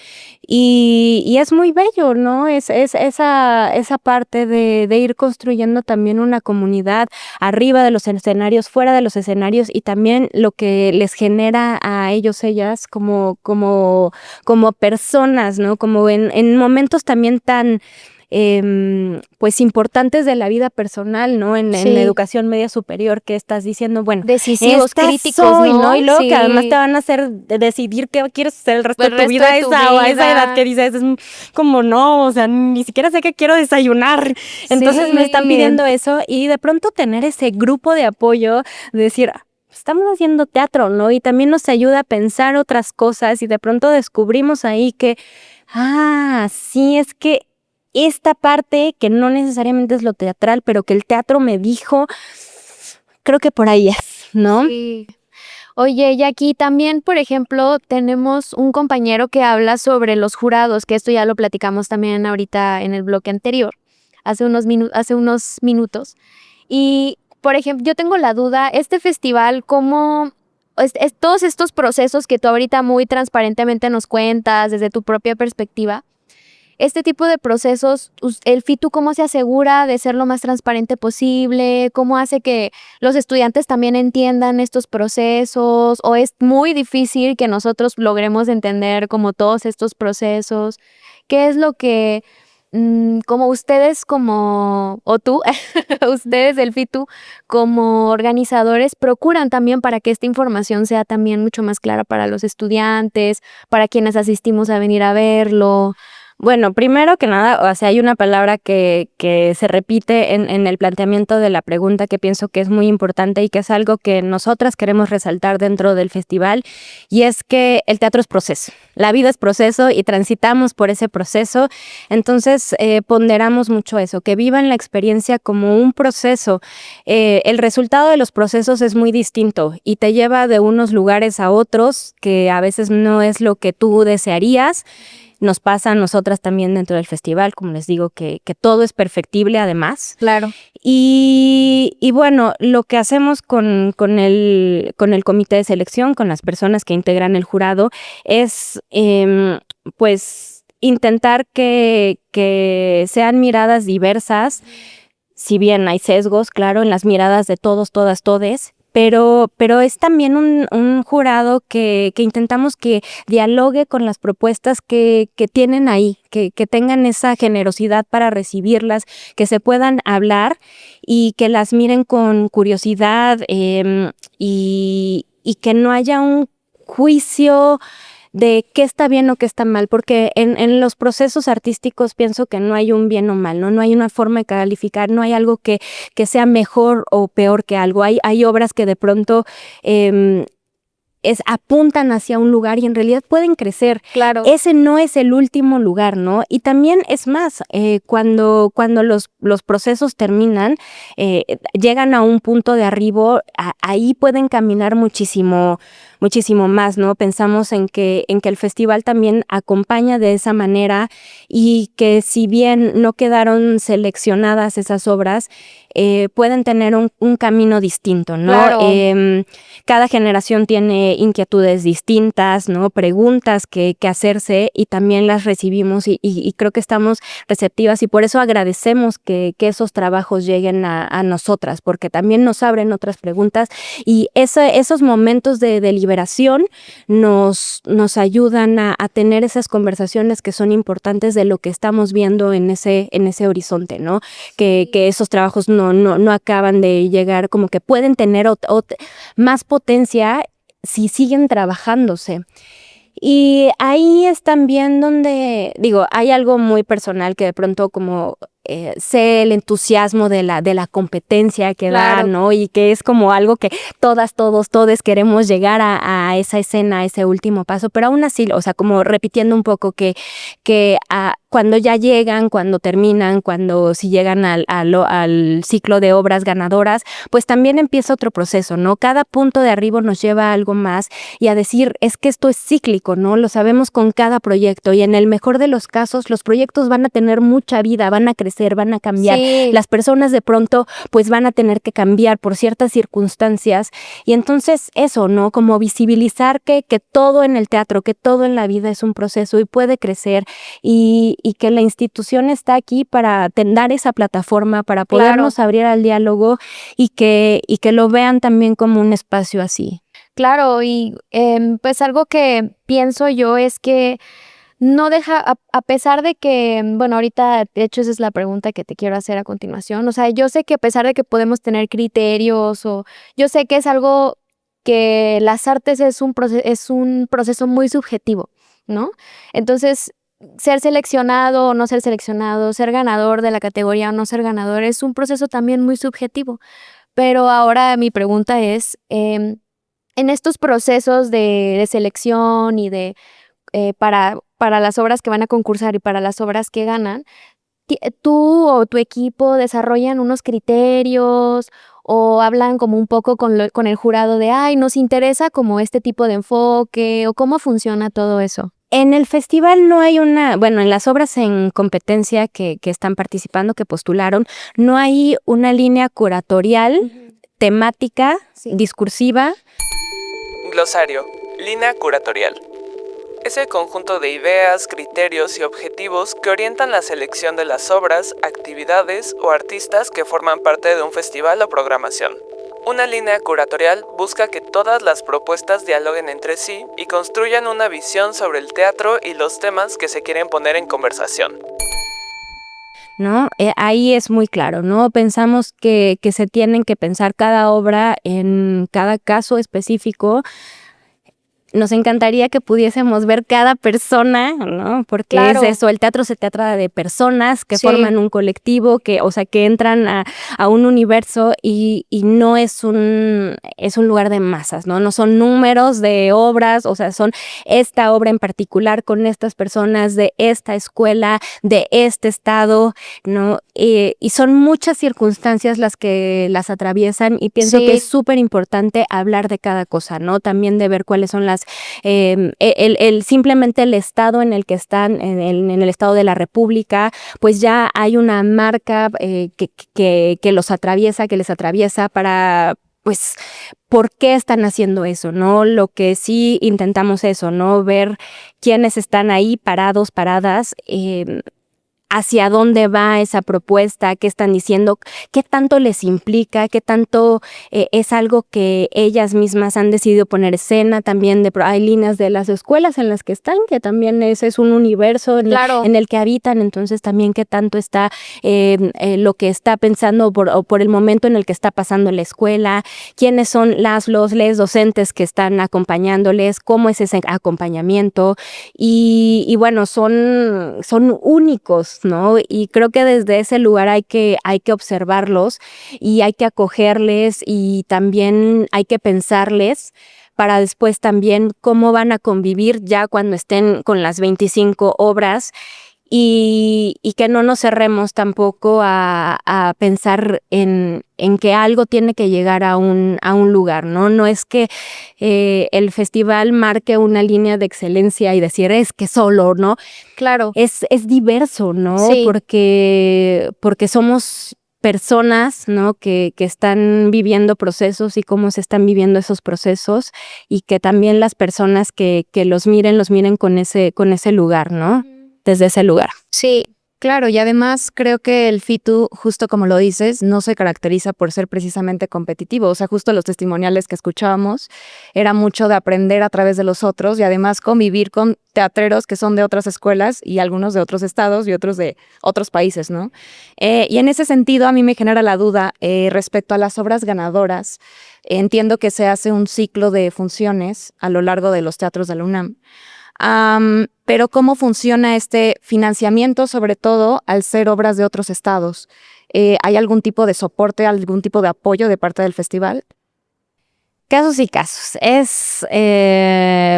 Y es muy bello, ¿no? Es esa parte de ir construyendo también una comunidad arriba de los escenarios, fuera de los escenarios, y también lo que les genera a ellos, ellas, como personas, ¿no? Como en momentos también tan pues importantes de la vida personal, ¿no? En la educación media superior, que estás diciendo, bueno, decisivos, críticos, ¿no? Y luego que además te van a hacer decidir qué quieres hacer el resto de tu vida, a esa edad que dices, es como no, o sea, ni siquiera sé qué quiero desayunar. Entonces me están pidiendo eso, y de pronto tener ese grupo de apoyo, de decir, estamos haciendo teatro, ¿no? Y también nos ayuda a pensar otras cosas, y de pronto descubrimos ahí que, sí, es que esta parte que no necesariamente es lo teatral, pero que el teatro me dijo, creo que por ahí es, ¿no? Sí. Oye, y aquí también, por ejemplo, tenemos un compañero que habla sobre los jurados, que esto ya lo platicamos también ahorita en el bloque anterior, hace unos minutos. Y, por ejemplo, yo tengo la duda, este festival, ¿cómo es todos estos procesos que tú ahorita muy transparentemente nos cuentas desde tu propia perspectiva? Este tipo de procesos, el FITU, ¿cómo se asegura de ser lo más transparente posible? ¿Cómo hace que los estudiantes también entiendan estos procesos? ¿O es muy difícil que nosotros logremos entender como todos estos procesos? ¿Qué es lo que, como ustedes o tú, ustedes del FITU, como organizadores, procuran también para que esta información sea también mucho más clara para los estudiantes, para quienes asistimos a venir a verlo? Bueno, primero que nada, o sea, hay una palabra que se repite en el planteamiento de la pregunta, que pienso que es muy importante y que es algo que nosotras queremos resaltar dentro del festival, y es que el teatro es proceso. La vida es proceso y transitamos por ese proceso. Entonces, ponderamos mucho eso, que vivan la experiencia como un proceso. El resultado de los procesos es muy distinto y te lleva de unos lugares a otros que a veces no es lo que tú desearías. Nos pasa a nosotras también dentro del festival, como les digo, que todo es perfectible además. Claro. Y bueno, lo que hacemos con el comité de selección, con las personas que integran el jurado, es pues intentar que sean miradas diversas, si bien hay sesgos, claro, en las miradas de todos, todas, todes. Pero es también un jurado que intentamos que dialogue con las propuestas que tienen ahí, que tengan esa generosidad para recibirlas, que se puedan hablar y que las miren con curiosidad, y que no haya un juicio de qué está bien o qué está mal, porque en los procesos artísticos pienso que no hay un bien o mal, no hay una forma de calificar, no hay algo que sea mejor o peor que algo. Hay obras que de pronto apuntan hacia un lugar y en realidad pueden crecer. Claro. Ese no es el último lugar, ¿no? Y también es más, cuando los procesos terminan, llegan a un punto de arribo, ahí pueden caminar muchísimo más, ¿no? Pensamos en que el festival también acompaña de esa manera, y que si bien no quedaron seleccionadas esas obras, pueden tener un camino distinto, ¿no? Claro. Cada generación tiene inquietudes distintas, ¿no? Preguntas que hacerse, y también las recibimos y creo que estamos receptivas, y por eso agradecemos que esos trabajos lleguen a nosotras, porque también nos abren otras preguntas, y esos momentos de deliberación nos ayudan a tener esas conversaciones que son importantes de lo que estamos viendo en ese horizonte, ¿no? Que esos trabajos no acaban de llegar, como que pueden tener más potencia si siguen trabajándose. Y ahí es también donde, digo, hay algo muy personal que de pronto como sé el entusiasmo de la competencia que da, ¿no? Y que es como algo que todas, todos queremos llegar a esa escena, a ese último paso, pero aún así, o sea, como repitiendo un poco que cuando ya llegan, cuando terminan, si llegan al ciclo de obras ganadoras, pues también empieza otro proceso, ¿no? Cada punto de arribo nos lleva a algo más y a decir, es que esto es cíclico, ¿no? Lo sabemos con cada proyecto, y en el mejor de los casos, los proyectos van a tener mucha vida, van a crecer, van a cambiar. Sí. Las personas de pronto, pues van a tener que cambiar por ciertas circunstancias, y entonces eso, ¿no? Como visibilizar que todo en el teatro, que todo en la vida es un proceso y puede crecer, y que la institución está aquí para dar esa plataforma, para podernos abrir al diálogo, y que lo vean también como un espacio así. Claro, y pues algo que pienso yo es que no deja, a pesar de que, bueno, ahorita, de hecho, esa es la pregunta que te quiero hacer a continuación. O sea, yo sé que a pesar de que podemos tener criterios, o yo sé que es algo que las artes es un proceso muy subjetivo, ¿no? Entonces, ser seleccionado o no ser seleccionado, ser ganador de la categoría o no ser ganador, es un proceso también muy subjetivo. Pero ahora mi pregunta es, en estos procesos de selección y de para las obras que van a concursar y para las obras que ganan, ¿tú o tu equipo desarrollan unos criterios o hablan como un poco con el jurado de, ay, nos interesa como este tipo de enfoque, o cómo funciona todo eso? En el festival no hay en las obras en competencia que están participando, que postularon, no hay una línea curatorial, temática, discursiva. Glosario. Línea curatorial. Es el conjunto de ideas, criterios y objetivos que orientan la selección de las obras, actividades o artistas que forman parte de un festival o programación. Una línea curatorial busca que todas las propuestas dialoguen entre sí y construyan una visión sobre el teatro y los temas que se quieren poner en conversación. ¿No? Ahí es muy claro, ¿no? Pensamos que se tienen que pensar cada obra en cada caso específico. Nos encantaría que pudiésemos ver cada persona, ¿no? Porque claro, es eso, el teatro se trata de personas que forman un colectivo, que entran a un universo y no es un lugar de masas, ¿no? No son números de obras, o sea, son esta obra en particular con estas personas de esta escuela, de este estado, ¿no? Y son muchas circunstancias las que las atraviesan y pienso que es súper importante hablar de cada cosa, ¿no? También de ver cuáles son las simplemente el estado en el que están, en el estado de la República, pues ya hay una marca que los atraviesa, que les atraviesa para, pues, ¿por qué están haciendo eso? ¿No? Lo que sí intentamos eso, ¿no? Ver quiénes están ahí parados, paradas, hacia dónde va esa propuesta, qué están diciendo, qué tanto les implica, qué tanto es algo que ellas mismas han decidido poner escena. También hay líneas de las escuelas en las que están, que también es un universo en el que habitan, entonces también qué tanto está lo que está pensando por el momento en el que está pasando la escuela, quiénes son les docentes que están acompañándoles, cómo es ese acompañamiento y bueno, son únicos, ¿no? Y creo que desde ese lugar hay que observarlos y hay que acogerles y también hay que pensarles para después también cómo van a convivir ya cuando estén con las 25 obras y que no nos cerremos tampoco a pensar en que algo tiene que llegar a un lugar, ¿no? No es que el festival marque una línea de excelencia y decir es que solo, ¿no? Claro. Es diverso, ¿no? Sí. Porque somos personas, ¿no? Que están viviendo procesos y cómo se están viviendo esos procesos y que también las personas que los miren con ese lugar, ¿no? Desde ese lugar. Sí, claro, y además creo que el FITU, justo como lo dices, no se caracteriza por ser precisamente competitivo. O sea, justo los testimoniales que escuchábamos era mucho de aprender a través de los otros y además convivir con teatreros que son de otras escuelas y algunos de otros estados y otros de otros países, ¿no? Y en ese sentido a mí me genera la duda respecto a las obras ganadoras. Entiendo que se hace un ciclo de funciones a lo largo de los teatros de la UNAM. Pero ¿cómo funciona este financiamiento, sobre todo al ser obras de otros estados? ¿Hay algún tipo de soporte, algún tipo de apoyo de parte del festival? Casos y casos.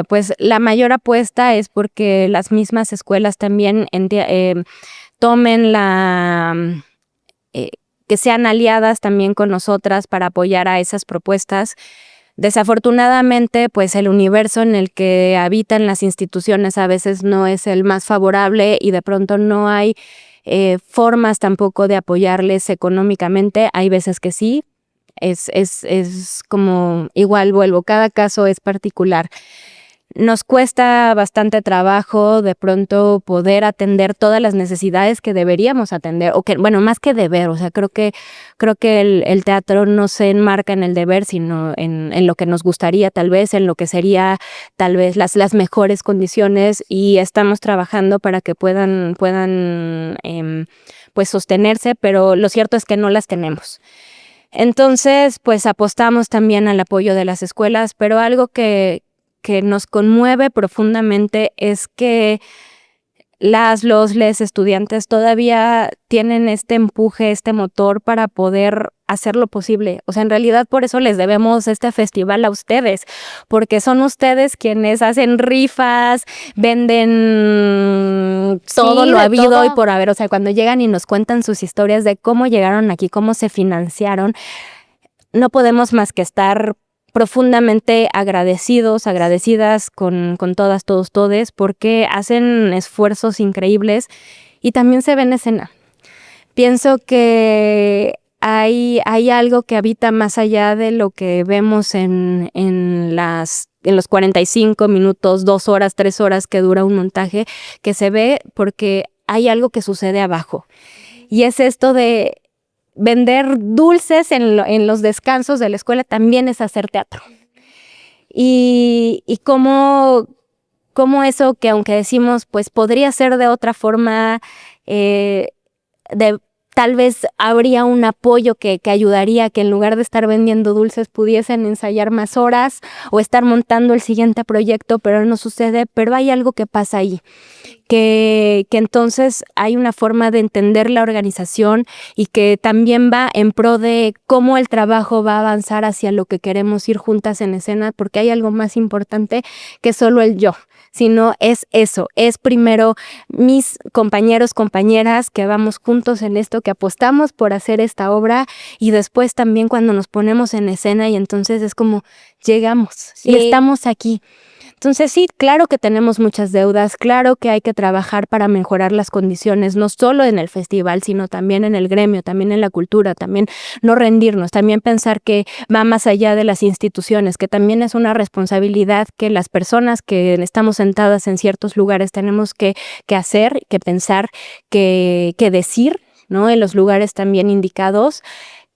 Pues la mayor apuesta es porque las mismas escuelas también tomen que sean aliadas también con nosotras para apoyar a esas propuestas. Desafortunadamente, pues el universo en el que habitan las instituciones a veces no es el más favorable y de pronto no hay formas tampoco de apoyarles económicamente. Hay veces que sí, es como igual vuelvo, cada caso es particular. nos cuesta bastante trabajo de pronto poder atender todas las necesidades que deberíamos atender, o que, bueno, más que deber, o sea, creo que el teatro no se enmarca en el deber, sino en lo que nos gustaría tal vez, en lo que sería tal vez las mejores condiciones, y estamos trabajando para que puedan pues sostenerse, pero lo cierto es que no las tenemos. Entonces, pues apostamos también al apoyo de las escuelas, pero algo que nos conmueve profundamente es que les estudiantes todavía tienen este empuje, este motor para poder hacer lo posible. O sea, en realidad por eso les debemos este festival a ustedes, porque son ustedes quienes hacen rifas, venden todo lo habido y por haber. O sea, cuando llegan y nos cuentan sus historias de cómo llegaron aquí, cómo se financiaron, no podemos más que estar profundamente agradecidas con todas, todes, porque hacen esfuerzos increíbles y también se ve en escena. Pienso que hay algo que habita más allá de lo que vemos en los 45 minutos, 2 horas, 3 horas que dura un montaje, que se ve porque hay algo que sucede abajo. Y es esto de vender dulces en los descansos de la escuela también es hacer teatro. Y cómo eso que aunque decimos pues podría ser de otra forma, tal vez habría un apoyo que ayudaría a que en lugar de estar vendiendo dulces pudiesen ensayar más horas o estar montando el siguiente proyecto, pero no sucede. Pero hay algo que pasa ahí, que entonces hay una forma de entender la organización y que también va en pro de cómo el trabajo va a avanzar hacia lo que queremos ir juntas en escena, porque hay algo más importante que solo el yo, sino es eso, es primero mis compañeros, compañeras que vamos juntos en esto, que apostamos por hacer esta obra, y después también cuando nos ponemos en escena y entonces es como llegamos y estamos aquí. Entonces sí, claro que tenemos muchas deudas, claro que hay que trabajar para mejorar las condiciones, no solo en el festival, sino también en el gremio, también en la cultura, también no rendirnos, también pensar que va más allá de las instituciones, que también es una responsabilidad que las personas que estamos sentadas en ciertos lugares tenemos que hacer, que pensar, que decir, ¿no? En los lugares también indicados,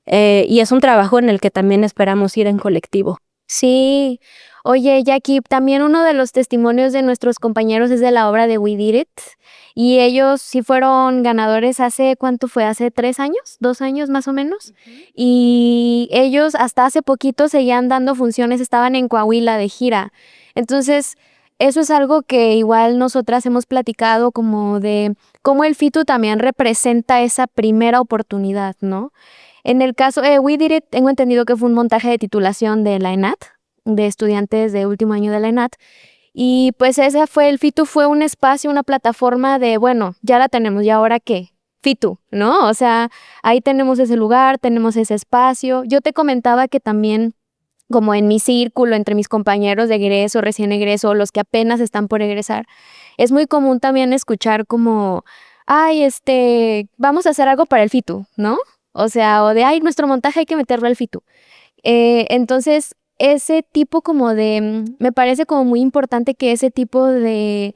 y es un trabajo en el que también esperamos ir en colectivo. Sí. Oye, Jackie, también uno de los testimonios de nuestros compañeros es de la obra de We Did It, y ellos sí fueron ganadores ¿cuánto fue? ¿Hace 3 años? ¿2 años más o menos? Y ellos hasta hace poquito seguían dando funciones, estaban en Coahuila de gira. Entonces, eso es algo que igual nosotras hemos platicado, como de cómo el FITU también representa esa primera oportunidad, ¿no? En el caso de We Did It, tengo entendido que fue un montaje de titulación de la ENAT, de estudiantes de último año de la ENAT, y pues ese fue el FITU, fue un espacio, una plataforma de, bueno, ya la tenemos, ¿y ahora qué? FITU, ¿no? O sea, ahí tenemos ese lugar, tenemos ese espacio. Yo te comentaba que también, como en mi círculo, entre mis compañeros de egreso, recién egreso, los que apenas están por egresar, es muy común también escuchar como, ay, vamos a hacer algo para el FITU, ¿no? O sea, o de, ay, nuestro montaje hay que meterlo al FITU. Entonces, ese tipo como me parece como muy importante que ese tipo de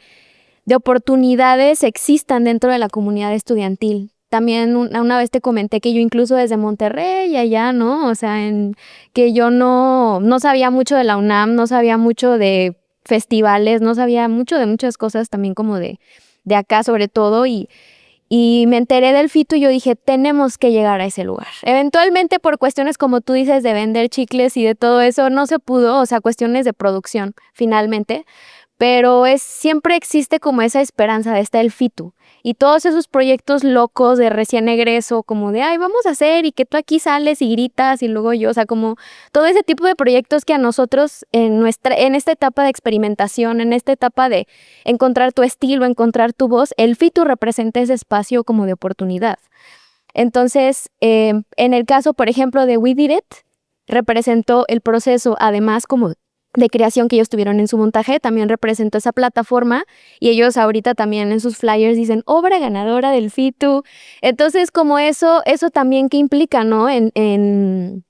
oportunidades existan dentro de la comunidad estudiantil. También una vez te comenté que yo incluso desde Monterrey allá, ¿no? O sea, que yo no sabía mucho de la UNAM, no sabía mucho de festivales, no sabía mucho de muchas cosas también como de acá sobre todo, y me enteré del FITU y yo dije, tenemos que llegar a ese lugar. Eventualmente, por cuestiones como tú dices, de vender chicles y de todo eso, no se pudo, o sea, cuestiones de producción, finalmente. Pero siempre existe como esa esperanza de estar el FITU. Y todos esos proyectos locos de recién egreso, como de, ay, vamos a hacer, y que tú aquí sales y gritas, y luego yo, o sea, como todo ese tipo de proyectos que a nosotros en esta etapa de experimentación, en esta etapa de encontrar tu estilo, encontrar tu voz, el FITU representa ese espacio como de oportunidad. Entonces, en el caso, por ejemplo, de We Did It, representó el proceso, además, como de creación que ellos tuvieron en su montaje, también representó esa plataforma, y ellos ahorita también en sus flyers dicen obra ganadora del FITU. Entonces, como eso también que implica, ¿no? En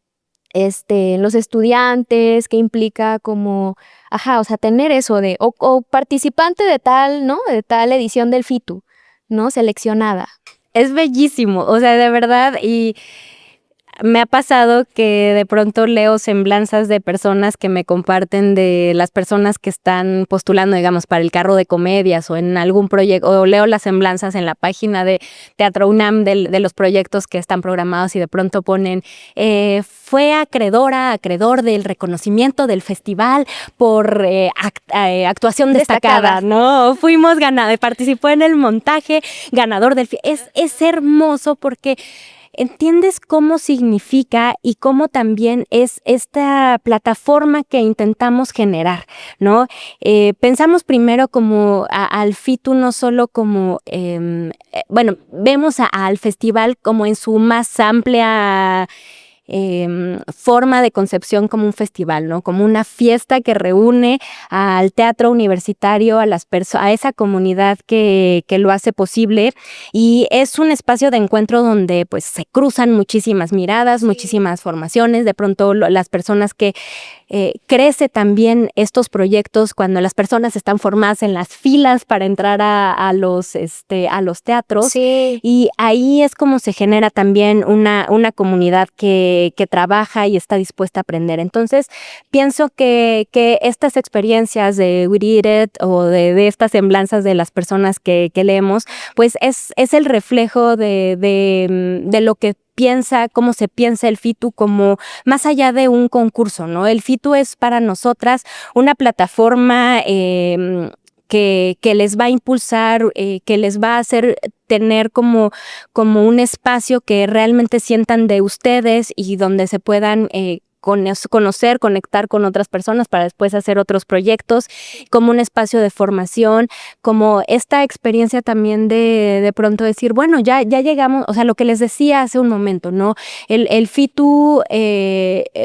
los estudiantes, qué implica como, o sea, tener eso de, o participante de tal, ¿no? De tal edición del FITU, ¿no? Seleccionada. Es bellísimo, o sea, de verdad, y me ha pasado que de pronto leo semblanzas de personas que me comparten de las personas que están postulando, digamos, para el carro de comedias o en algún proyecto, o leo las semblanzas en la página de Teatro UNAM de los proyectos que están programados y de pronto ponen, fue acreedor del reconocimiento del festival por actuación destacada, ¿no? Participó en el montaje, ganador del... Es hermoso porque entiendes cómo significa y cómo también es esta plataforma que intentamos generar, ¿no? Pensamos primero como al FITU no solo como, vemos al festival como en su más amplia forma de concepción como un festival, ¿no? Como una fiesta que reúne al teatro universitario, a esa comunidad que lo hace posible, y es un espacio de encuentro donde pues se cruzan muchísimas miradas, muchísimas formaciones, de pronto las personas que crece también estos proyectos cuando las personas están formadas en las filas para entrar a los teatros, y ahí es como se genera también una comunidad que trabaja y está dispuesta a aprender. Entonces, pienso que estas experiencias de We Did It o de estas semblanzas de las personas que leemos, pues es el reflejo de lo que cómo se piensa el FITU como más allá de un concurso, ¿no? El FITU es para nosotras una plataforma que les va a impulsar, que les va a hacer tener como un espacio que realmente sientan de ustedes y donde se puedan conocer, conectar con otras personas para después hacer otros proyectos, como un espacio de formación, como esta experiencia también de pronto decir, bueno, ya llegamos, o sea, lo que les decía hace un momento, ¿no? El FITU,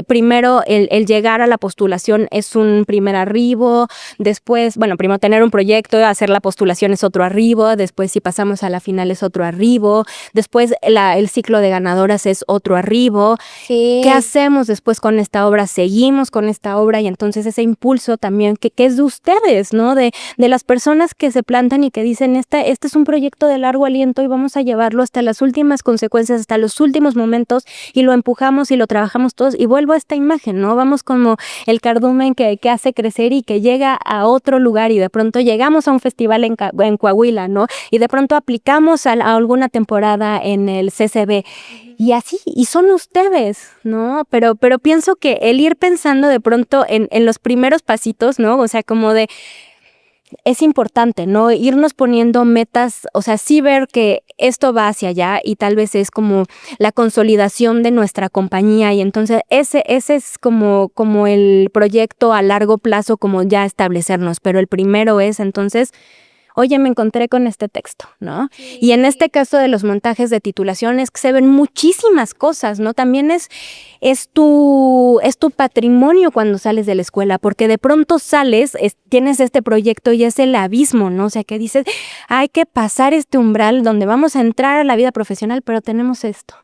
primero el llegar a la postulación es un primer arribo, después, bueno, primero tener un proyecto, hacer la postulación es otro arribo, después si pasamos a la final es otro arribo, después el ciclo de ganadoras es otro arribo. Sí. ¿Qué hacemos después con esta obra? Seguimos con esta obra, y entonces ese impulso también que es de ustedes, ¿no? De las personas que se plantan y que dicen, este es un proyecto de largo aliento y vamos a llevarlo hasta las últimas consecuencias, hasta los últimos momentos, y lo empujamos y lo trabajamos todos, y vuelvo a esta imagen, ¿no? Vamos como el cardumen que hace crecer y que llega a otro lugar, y de pronto llegamos a un festival en Coahuila, ¿no? Y de pronto aplicamos a alguna temporada en el CCB. Y así, y son ustedes, ¿no? Pero pienso que el ir pensando de pronto en los primeros pasitos, ¿no? O sea, como de, es importante, ¿no? Irnos poniendo metas, o sea, sí ver que esto va hacia allá y tal vez es como la consolidación de nuestra compañía, y entonces ese es como el proyecto a largo plazo, como ya establecernos, pero el primero es entonces, oye, me encontré con este texto, ¿no? Sí. Y en este caso de los montajes de titulaciones, que se ven muchísimas cosas, ¿no? También es tu patrimonio cuando sales de la escuela, porque de pronto sales, tienes este proyecto y es el abismo, ¿no? O sea, que dices, hay que pasar este umbral donde vamos a entrar a la vida profesional, pero tenemos esto.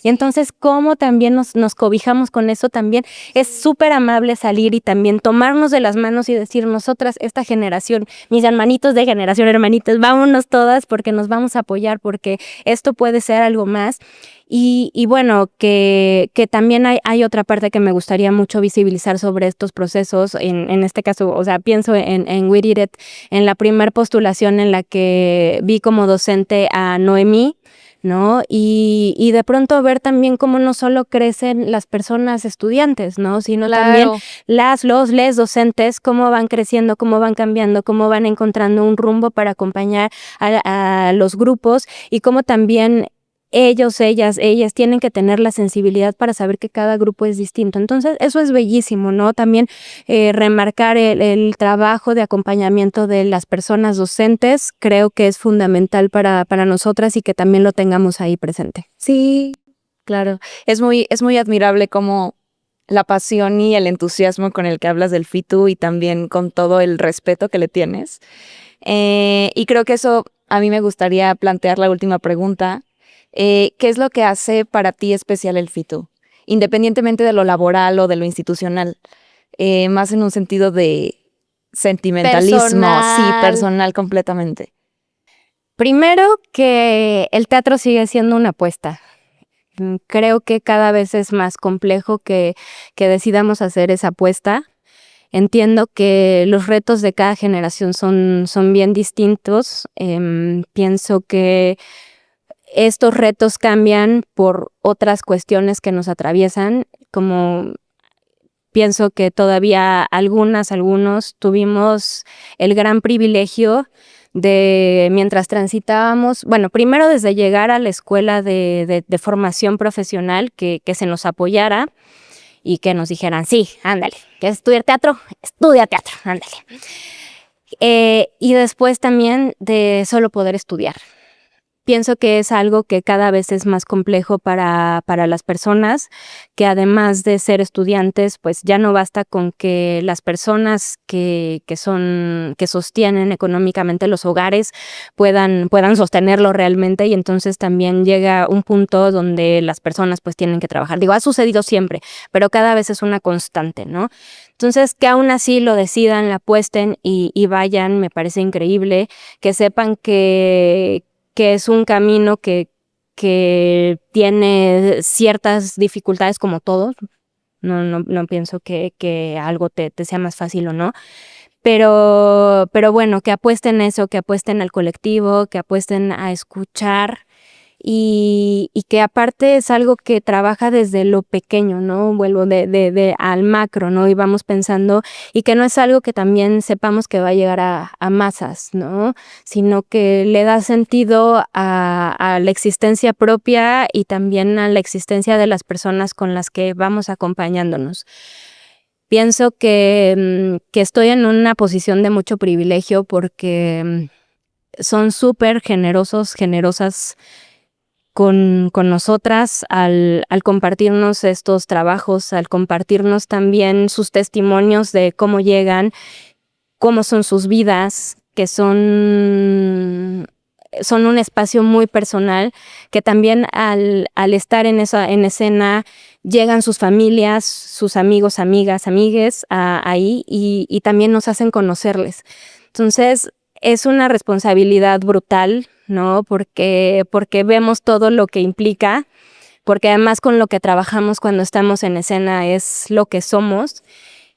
Y entonces, cómo también nos cobijamos con eso, también es súper amable salir y también tomarnos de las manos y decir, nosotras, esta generación, mis hermanitos de generación, hermanitas, vámonos todas porque nos vamos a apoyar, porque esto puede ser algo más. Y bueno, que también hay otra parte que me gustaría mucho visibilizar sobre estos procesos, en este caso, o sea, pienso en We Did It, en la primer postulación en la que vi como docente a Noemí, ¿no? Y de pronto ver también cómo no solo crecen las personas estudiantes, ¿no? Sino también les docentes, cómo van creciendo, cómo van cambiando, cómo van encontrando un rumbo para acompañar a los grupos, y cómo también ellas tienen que tener la sensibilidad para saber que cada grupo es distinto. Entonces, eso es bellísimo, ¿no? También remarcar el trabajo de acompañamiento de las personas docentes, creo que es fundamental para nosotras, y que también lo tengamos ahí presente. Sí, claro. Es muy admirable cómo la pasión y el entusiasmo con el que hablas del FITU, y también con todo el respeto que le tienes. Y creo que eso, a mí me gustaría plantear la última pregunta. ¿Qué es lo que hace para ti especial el FITU? independientemente de lo laboral o de lo institucional, más en un sentido de sentimentalismo, Personal. sí, personal completamente. Primero, que el teatro sigue siendo una apuesta. Creo que cada vez es más complejo que decidamos hacer esa apuesta. Entiendo que los retos de cada generación son bien distintos. Pienso que estos retos cambian por otras cuestiones que nos atraviesan, como pienso que todavía algunos tuvimos el gran privilegio de, mientras transitábamos, bueno, primero desde llegar a la escuela de formación profesional, que se nos apoyara y que nos dijeran, sí, ándale, ¿quieres estudiar teatro? Estudia teatro, ándale. Y después también de solo poder estudiar. Pienso que es algo que cada vez es más complejo para las personas, que además de ser estudiantes, pues ya no basta con que las personas que sostienen económicamente los hogares puedan sostenerlo realmente, y entonces también llega un punto donde las personas pues tienen que trabajar. Digo, ha sucedido siempre, pero cada vez es una constante, ¿no? Entonces, que aún así lo decidan, la apuesten y vayan, me parece increíble, que sepan que es un camino que tiene ciertas dificultades como todos. No pienso que algo te sea más fácil o no. Pero bueno, que apuesten eso, que apuesten al colectivo, que apuesten a escuchar y que aparte es algo que trabaja desde lo pequeño, ¿no? Vuelvo de al macro, ¿no? Y vamos pensando, y que no es algo que también sepamos que va a llegar a masas, ¿no? Sino que le da sentido a la existencia propia y también a la existencia de las personas con las que vamos acompañándonos. Pienso que estoy en una posición de mucho privilegio porque son súper generosas con nosotras al compartirnos estos trabajos, al compartirnos también sus testimonios de cómo llegan, cómo son sus vidas, que son un espacio muy personal, que también al estar en escena llegan sus familias, sus amigos, amigas, amigues ahí y también nos hacen conocerles. Entonces, es una responsabilidad brutal, ¿no? Porque vemos todo lo que implica, porque además con lo que trabajamos cuando estamos en escena es lo que somos.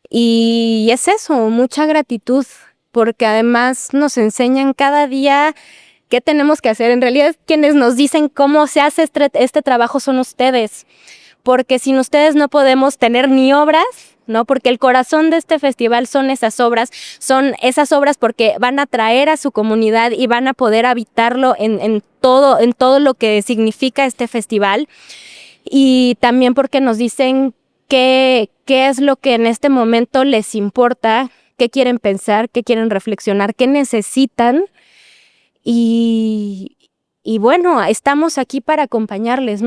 Y es eso, mucha gratitud, porque además nos enseñan cada día qué tenemos que hacer. En realidad, quienes nos dicen cómo se hace este trabajo son ustedes, porque sin ustedes no podemos tener ni obras, ¿no? Porque el corazón de este festival son esas obras porque van a atraer a su comunidad y van a poder habitarlo en todo lo que significa este festival. Y también porque nos dicen qué es lo que en este momento les importa, qué quieren pensar, qué quieren reflexionar, qué necesitan. Y bueno, estamos aquí para acompañarles,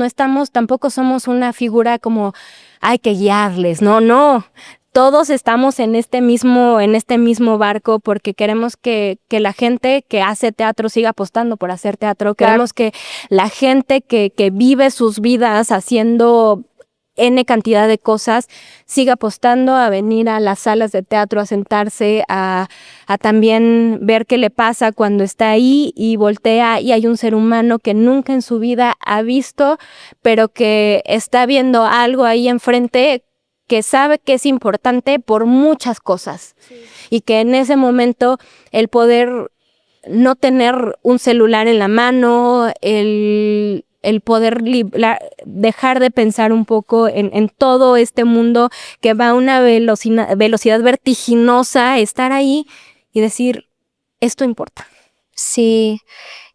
tampoco somos una figura como hay que guiarles, no. Todos estamos en este mismo barco porque queremos que la gente que hace teatro siga apostando por hacer teatro. Claro. Queremos que la gente que vive sus vidas haciendo N cantidad de cosas siga apostando a venir a las salas de teatro, a sentarse, a también ver qué le pasa cuando está ahí y voltea y hay un ser humano que nunca en su vida ha visto, pero que está viendo algo ahí enfrente que sabe que es importante por muchas cosas. Sí. Y que en ese momento el poder no tener un celular en la mano, el poder dejar de pensar un poco en todo este mundo que va a una velocidad vertiginosa, estar ahí y decir, esto importa. Sí,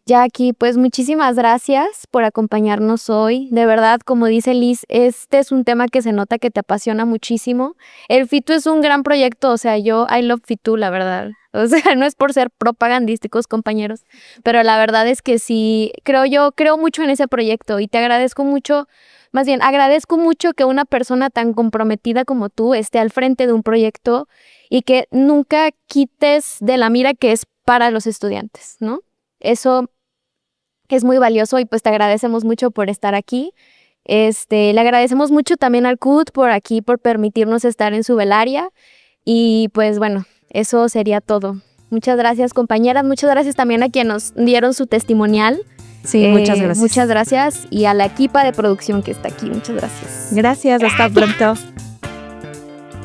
Jackie, pues muchísimas gracias por acompañarnos hoy. De verdad, como dice Liz, este es un tema que se nota que te apasiona muchísimo. El FITU es un gran proyecto, o sea, I love FITU, la verdad. O sea, no es por ser propagandísticos, compañeros, pero la verdad es que sí, creo mucho en ese proyecto y te agradezco mucho, más bien, agradezco mucho que una persona tan comprometida como tú esté al frente de un proyecto y que nunca quites de la mira que es para los estudiantes, ¿no? Eso es muy valioso y pues te agradecemos mucho por estar aquí Le agradecemos mucho también al CUT por permitirnos estar en su velaria. Y pues bueno, eso sería todo. Muchas gracias, compañeras. Muchas gracias también a quienes nos dieron su testimonial. Sí, muchas gracias. Muchas gracias. Y a la equipa de producción que está aquí. Muchas gracias. Gracias, hasta pronto.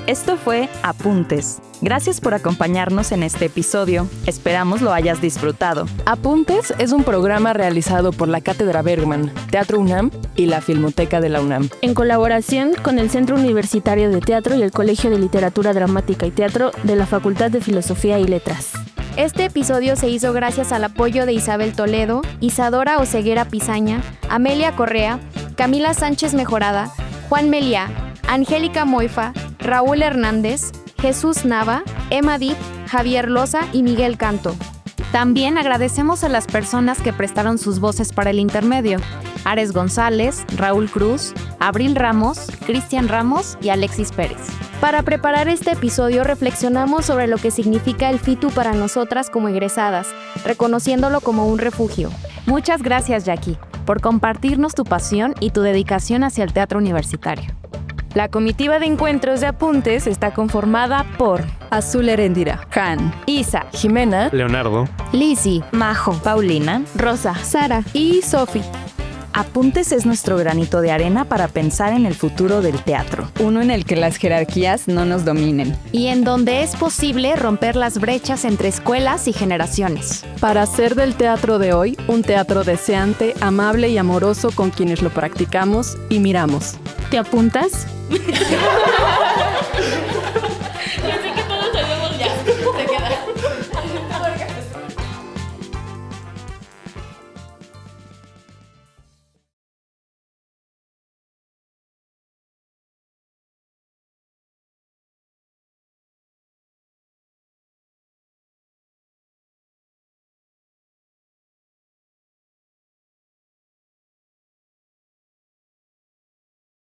Esto fue Apuntes. Gracias por acompañarnos en este episodio. Esperamos lo hayas disfrutado. Apuntes es un programa realizado por la Cátedra Bergman, Teatro UNAM y la Filmoteca de la UNAM, en colaboración con el Centro Universitario de Teatro y el Colegio de Literatura Dramática y Teatro de la Facultad de Filosofía y Letras. Este episodio se hizo gracias al apoyo de Isabel Toledo, Isadora Oseguera Pizaña, Amelia Correa, Camila Sánchez Mejorada, Juan Meliá, Angélica Moifa, Raúl Hernández, Jesús Nava, Emma Dip, Javier Loza y Miguel Canto. También agradecemos a las personas que prestaron sus voces para el intermedio: Ares González, Raúl Cruz, Abril Ramos, Cristian Ramos y Alexis Pérez. Para preparar este episodio reflexionamos sobre lo que significa el FITU para nosotras como egresadas, reconociéndolo como un refugio. Muchas gracias, Jackie, por compartirnos tu pasión y tu dedicación hacia el teatro universitario. La comitiva de encuentros de Apuntes está conformada por Azul Heréndira, Han, Isa, Jimena, Leonardo, Lizzy, Majo, Paulina, Rosa, Sara y Sofi. Apuntes es nuestro granito de arena para pensar en el futuro del teatro. Uno en el que las jerarquías no nos dominen. Y en donde es posible romper las brechas entre escuelas y generaciones. Para hacer del teatro de hoy un teatro deseante, amable y amoroso con quienes lo practicamos y miramos. ¿Te apuntas?